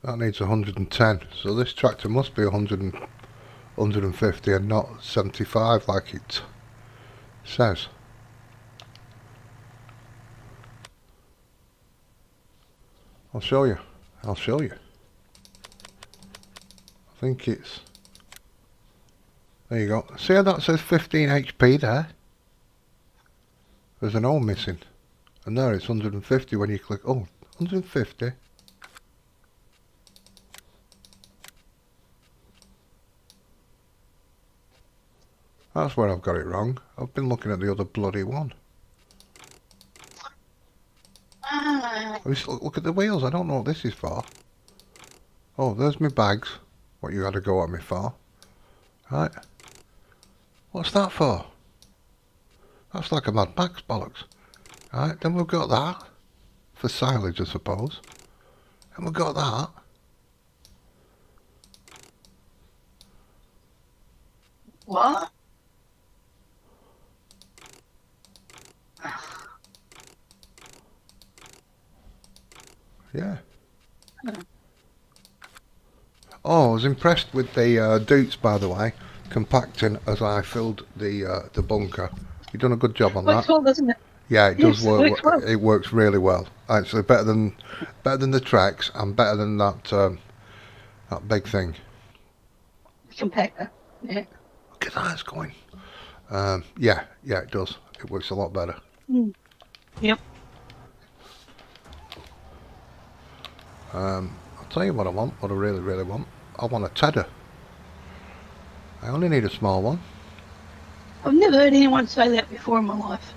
that needs 110, so this tractor must be 150 and not 75 like it says. I'll show you. I think it's... There you go. See how that says 15 HP there? There's an O missing. And there it's 150 when you click... Oh, 150. That's where I've got it wrong. I've been looking at the other bloody one. Look at the wheels. I don't know what this is for. Oh, there's my bags. What you had to go at me for. Right. What's that for? That's like a Mad Max bollocks. Right, then we've got that. For silage, I suppose. And we've got that. What? Yeah. Oh, I was impressed with the doots, by the way, compacting as I filled the bunker. You've done a good job on that. Works well, doesn't it? Yeah, it does work. It works well. It works really well. Actually, better than the Trex and better than that that big thing. Compactor. Yeah. Look at that, it's going. Yeah, it does. It works a lot better. Mm. Yep. I'll tell you what I want, what I really, really want. I want a tedder. I only need a small one. I've never heard anyone say that before in my life.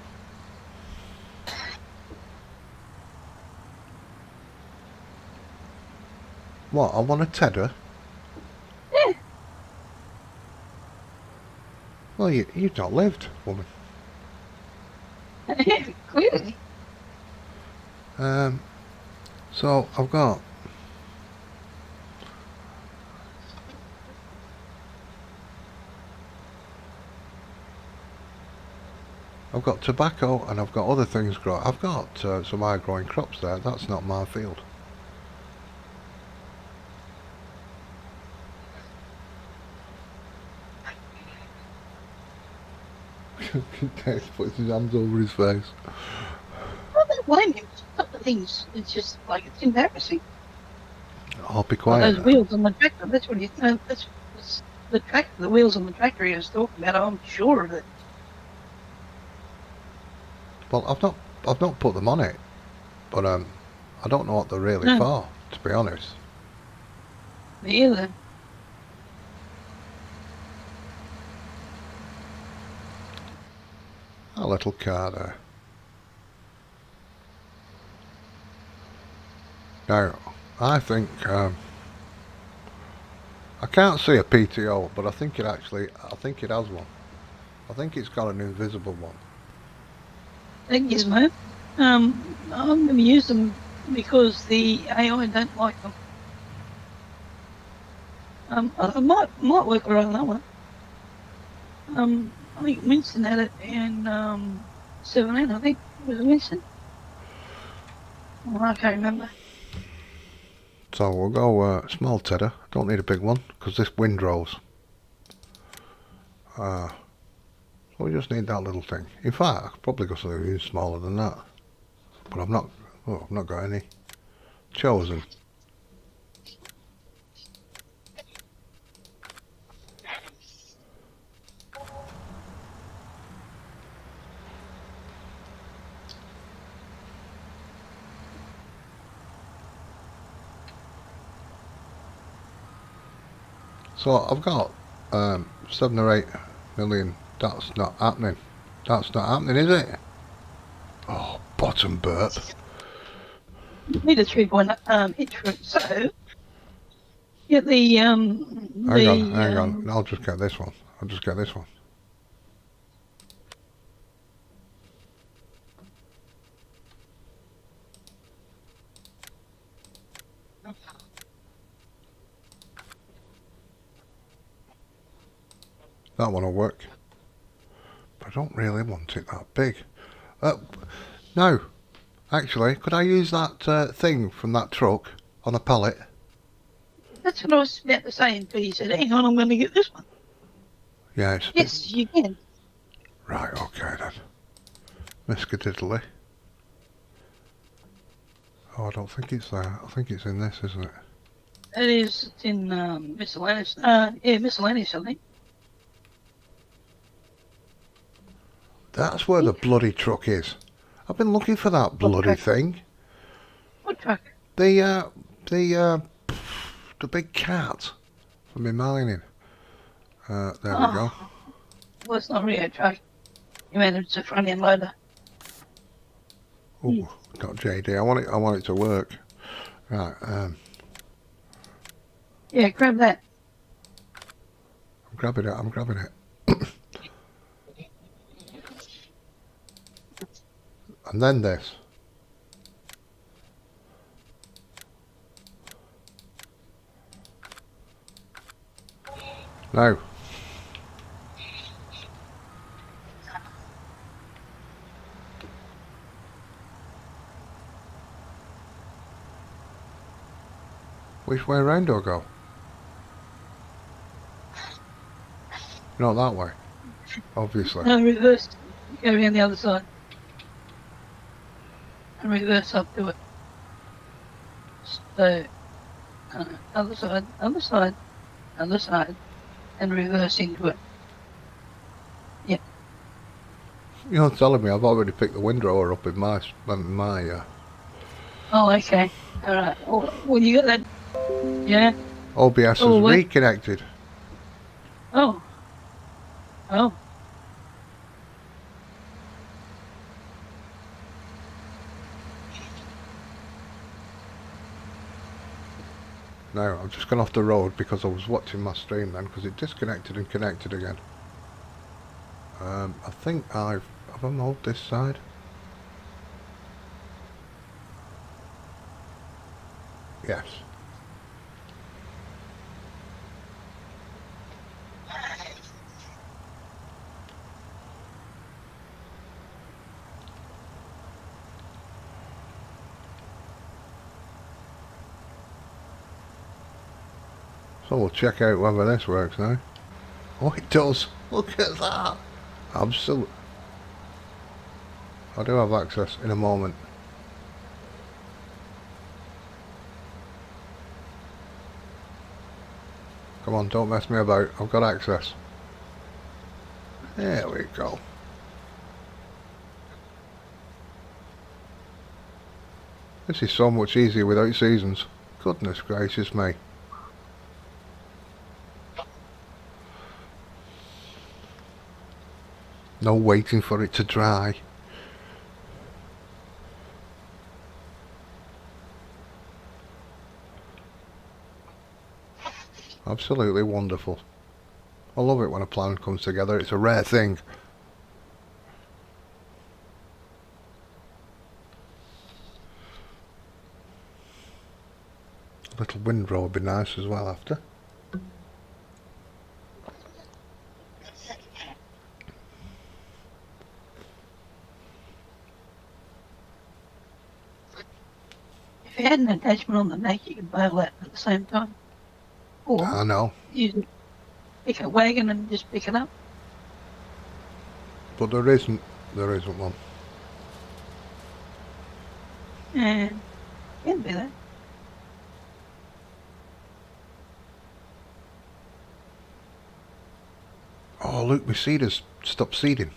What, I want a tedder? Yeah. Well, you've not lived, woman. Clearly. So I've got tobacco and I've got other things grow. I've got some high growing crops there. That's not my field. Dave puts his hands over his face. I don't blame him. A couple of things. It's just like it's embarrassing. I'll be Like quiet. those wheels on the tractor. That's what that's the tractor. The wheels on the tractor he was talking about. I'm sure of it. Well, I've not put them on it, but I don't know what they're really No. for, to be honest. Me either. A little car there. Now, I think I can't see a PTO, but I think it has one. I think it's got an invisible one. That gizmo. I've never used them because the AI don't like them. I might work around that one. I think Winston had it in 17. I think was it Winston. Well, I can't remember. So we'll go small tedder. Don't need a big one because this windrows. So we just need that little thing. In fact, I could probably go something even smaller than that, but I've not got any chosen. So I've got 7 or 8 million. That's not happening. That's not happening, is it? Oh, bottom burp. Need a 3-point inch for it. So get the Hang on. I'll just get this one. That one will work. But I don't really want it that big. No. Actually, could I use that thing from that truck on a pallet? That's what I was about to say until you said, hang on, I'm going to get this one. Yeah, it's Yes, you can. Right, okay then. Miskadiddly. Oh, I don't think it's there. I think it's in this, isn't it? It is. It's in miscellaneous. Yeah, miscellaneous, I think. That's where the bloody truck is. I've been looking for that bloody thing. What truck? The big cat for me mining. There we go. Well, it's not really a truck. You mean it's a front end loader? Oh, got JD. I want it to work. Right. Yeah, grab that. I'm grabbing it. And then this. No. Which way around do I go? Not that way. Obviously. No, reverse. Go around the other side. And reverse up to it. So, other side, and reverse into it. Yeah. You're telling me I've already picked the windrower up in my Oh, okay. Alright. Well, you got that? Yeah. OBS Oh, is what? reconnected. Oh. Oh. Now, I've just gone off the road because I was watching my stream then, because it disconnected and connected again. I think have I moved this side? Yes. So we'll check out whether this works now. Oh, it does. Look at that. Absolutely. I do have access in a moment. Come on, don't mess me about. I've got access. There we go. This is so much easier without seasons. Goodness gracious me. No waiting for it to dry. Absolutely wonderful. I love it when a plan comes together. It's a rare thing. A little windrow would be nice as well after. If you had an attachment on the neck, you could bail that at the same time. Or I know. you pick a wagon and just pick it up. But there isn't one. And can be that. Oh look, my seeders stopped seeding.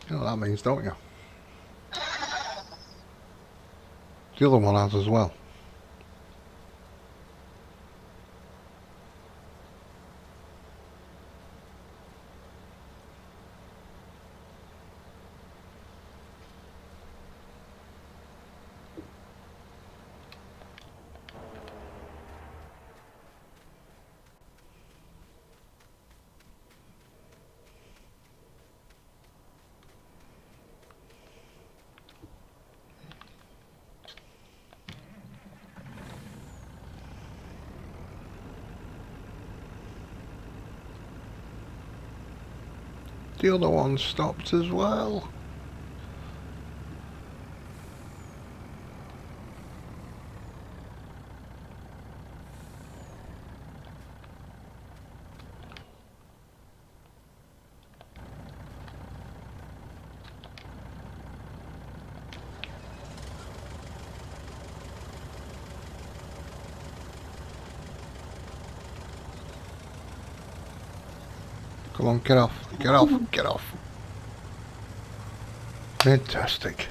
You know what that means, don't you? The other one has as well. The other one stopped as well. Come on, get off, get off, get off. Fantastic.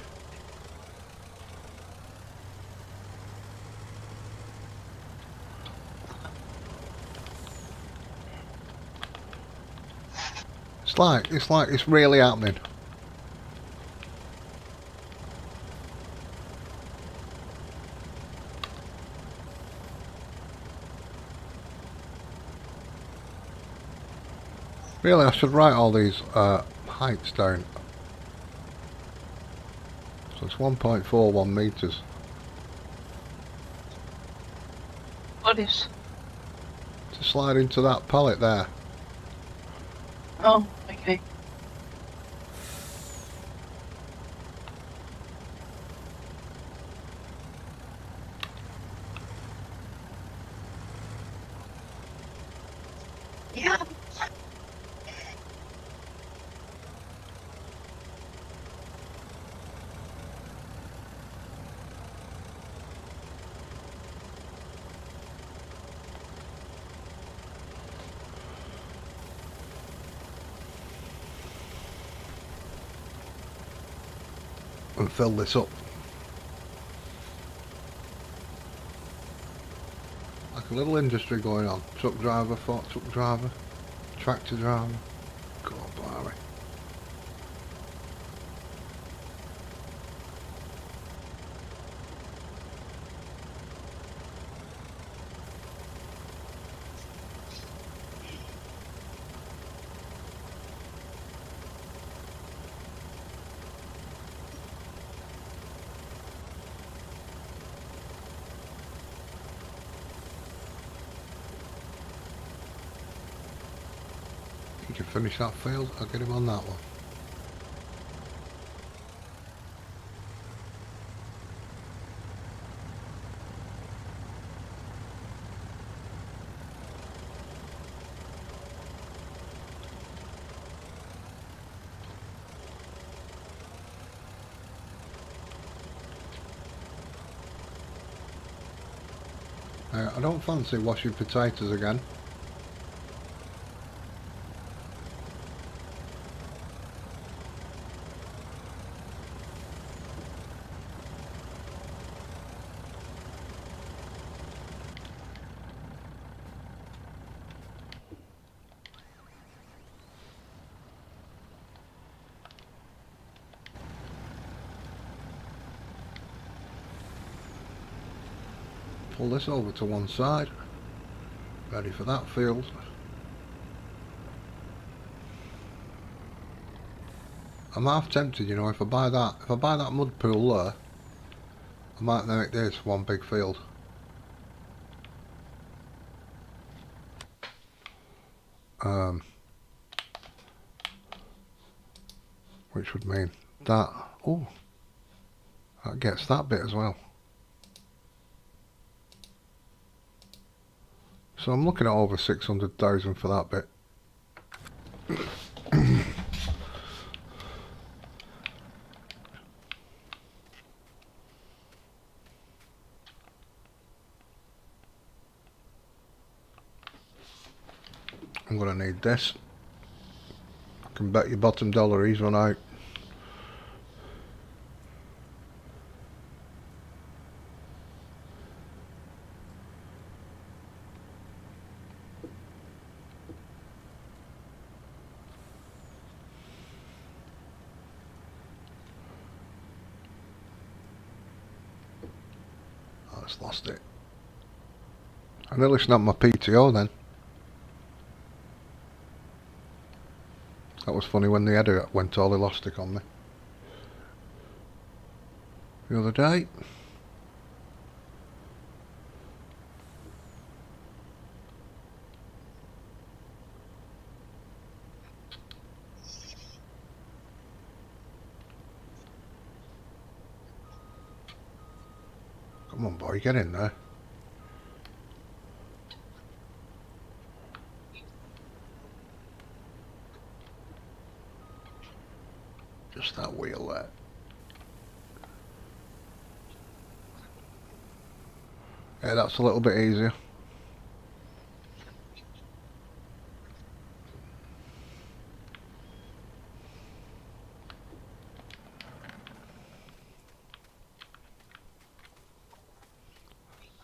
It's like it's really happening. Really, I should write all these heights down. So it's 1.41 meters. What is? To slide into that pallet there. Oh, okay. Yeah. and fill this up. Like a little industry going on. Truck driver, fork truck driver, tractor driver. God, blimey. You can finish that field, I'll get him on that one. I don't fancy washing potatoes again. Pull this over to one side, ready for that field. I'm half tempted, you know, if I buy that mud pool there, I might make this one big field. Which would mean that, oh, that gets that bit as well. So I'm looking at over 600,000 for that bit. I'm going to need this. I can bet your bottom dollar he's run out. I just lost it. I nearly snapped my PTO then. That was funny when the header went all elastic on me the other day. Come on boy, get in there. Just that wheel there. Yeah, that's a little bit easier.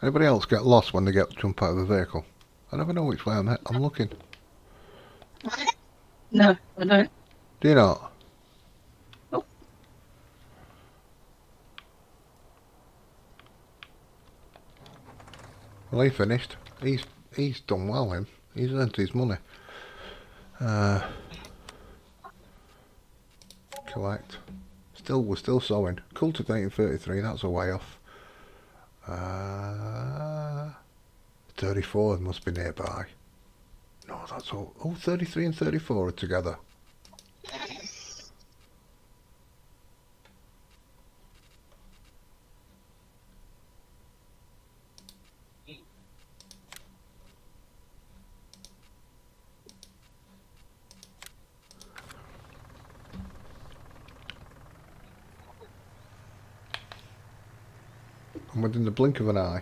Anybody else get lost when they jump out of the vehicle? I never know which way I'm looking. No, I don't. Do you not? Nope. Well, he finished. He's done well, him. He's earned his money. Collect. We're still sowing. Cultivating 33, that's a way off. 34 must be nearby. No, that's all. Oh, 33 and 34 are together. And within the blink of an eye.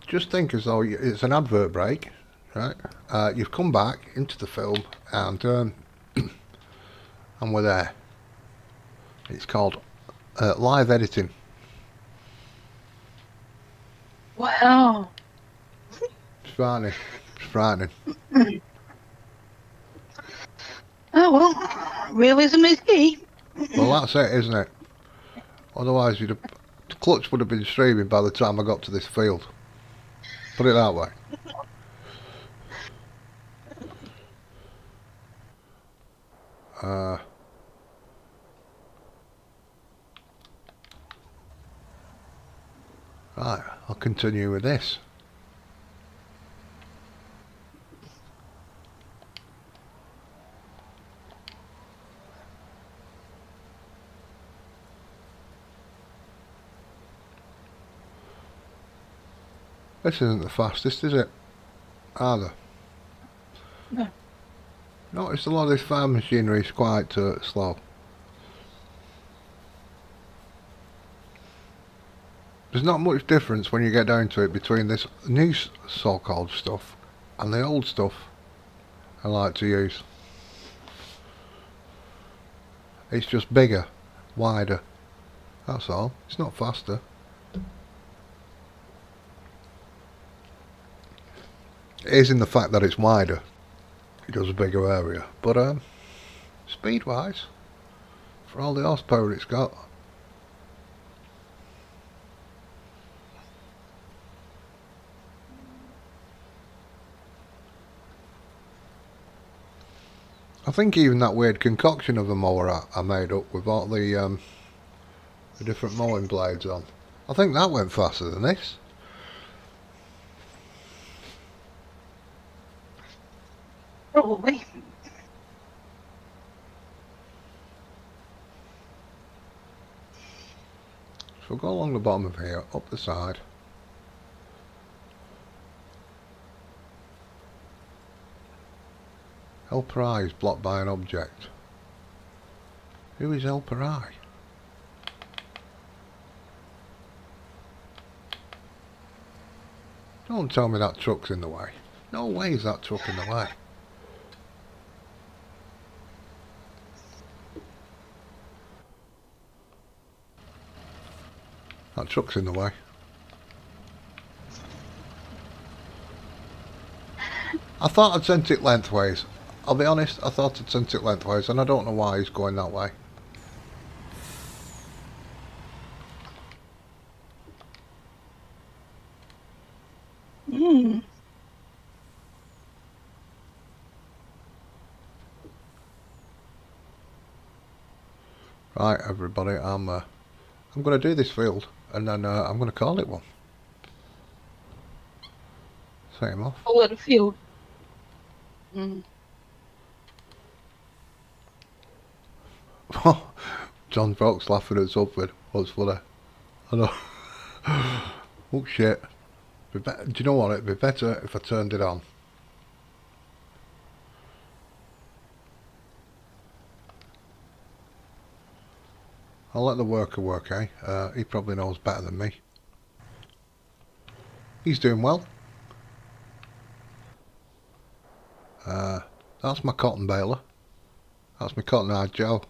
Just think as though it's an advert break, right? You've come back into the film and and we're there. It's called live editing. Wow. It's frightening. It's frightening. Oh well, realism is key. Well, that's it, isn't it? Otherwise, the clutch would have been streaming by the time I got to this field. Put it that way. Right, I'll continue with this. This isn't the fastest, is it? Either. No. Notice a lot of this farm machinery is quite slow. There's not much difference when you get down to it between this new so-called stuff and the old stuff I like to use. It's just bigger, wider. That's all. It's not faster. It is in the fact that it's wider. It does a bigger area. But speed-wise, for all the horsepower it's got, I think even that weird concoction of a mower I made up with all the different mowing blades on, I think that went faster than this. Probably. So we'll go along the bottom of here, up the side. Helper I is blocked by an object. Who is Helper I? Don't tell me that truck's in the way. No way is that truck in the way. That truck's in the way. I thought I'd sent it lengthways. I'll be honest, I thought I'd sent it lengthways and I don't know why he's going that way. Right, everybody, I'm going to do this field and then I'm going to call it one. Set him off. Call it a field. John Brock's laughing at something. What's funny? I know. Oh shit. Do you know what? It'd be better if I turned it on. I'll let the worker work, eh? He probably knows better than me. He's doing well. That's my cotton baler. That's my cotton eyed Joe.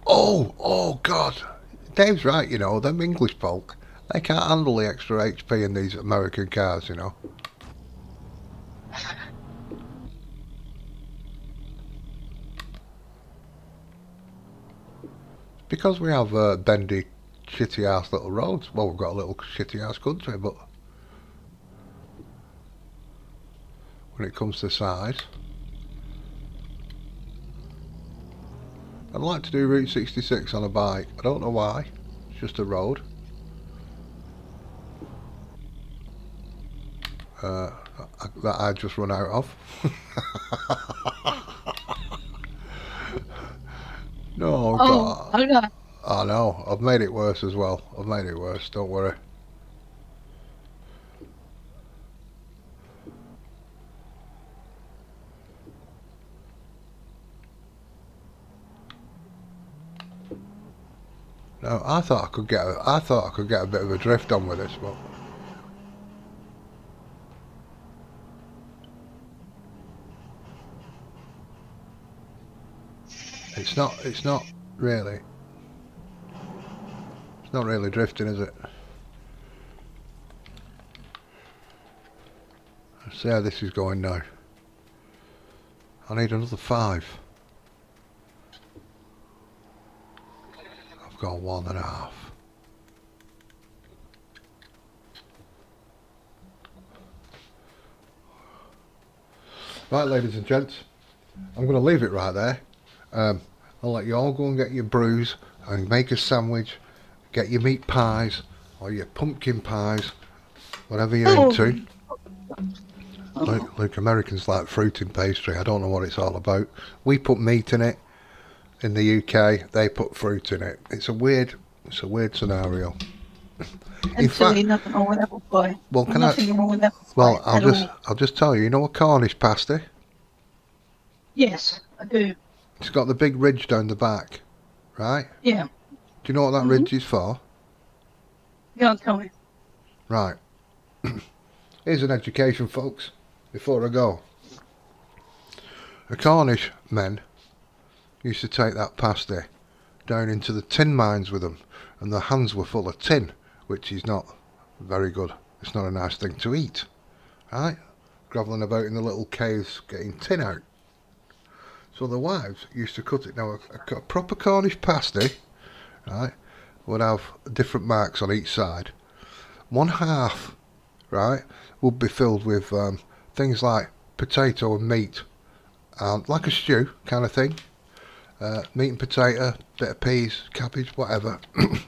Oh God. Dave's right, you know, them English folk, they can't handle the extra HP in these American cars, you know. Because we have bendy, shitty ass little roads. Well, we've got a little shitty ass country, but when it comes to size, I'd like to do Route 66 on a bike. I don't know why. It's just a road. That I just run out of. No, God. Okay. I know. I've made it worse as well. I've made it worse. Don't worry. No, I thought I could get a bit of a drift on with this, but it's not really drifting, is it? Let's see how this is going now. I need another 5. I've got 1.5. Right, ladies and gents, I'm going to leave it right there. I'll let you all go and get your brews and make a sandwich, get your meat pies or your pumpkin pies, whatever you're into. Like Americans like fruit and pastry. I don't know what it's all about. We put meat in it. In the UK, they put fruit in it. It's a weird scenario. In fact, nothing wrong with apple pie. Well, nothing wrong with apple pie. Well, I'll just tell you. You know a Cornish pasty? Yes, I do. It's got the big ridge down the back, right? Yeah. Do you know what that ridge is for? Go on, tell me. Right. Here's an education, folks, before I go. The Cornish men used to take that pasty down into the tin mines with them, and their hands were full of tin, which is not very good. It's not a nice thing to eat, right? Grovelling about in the little caves getting tin out. So the wives used to cut it. Now a proper Cornish pasty, right, would have different marks on each side. One half, right, would be filled with things like potato and meat, like a stew kind of thing. Meat and potato, bit of peas, cabbage, whatever,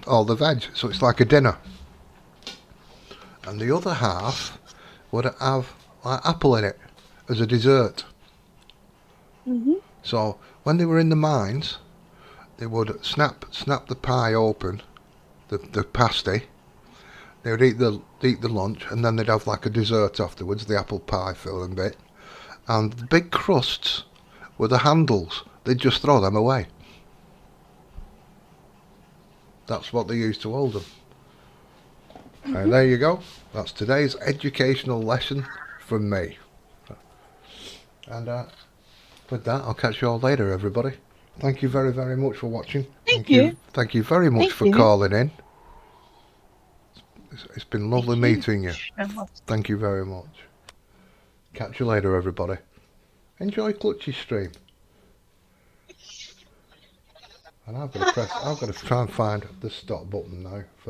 all the veg. So it's like a dinner. And the other half would have like apple in it as a dessert. So when they were in the mines, they would snap the pie open, the pasty. They would eat the lunch, and then they'd have like a dessert afterwards, the apple pie filling bit. And the big crusts were the handles. They'd just throw them away. That's what they used to hold them. And there you go. That's today's educational lesson from me. And with that, I'll catch you all later, everybody. Thank you very, very much for watching. Thank you. Thank you very much for calling in. It's been lovely meeting you. Thank you very much. Catch you later, everybody. Enjoy Clutch's stream. And I've got to try and find the stop button now for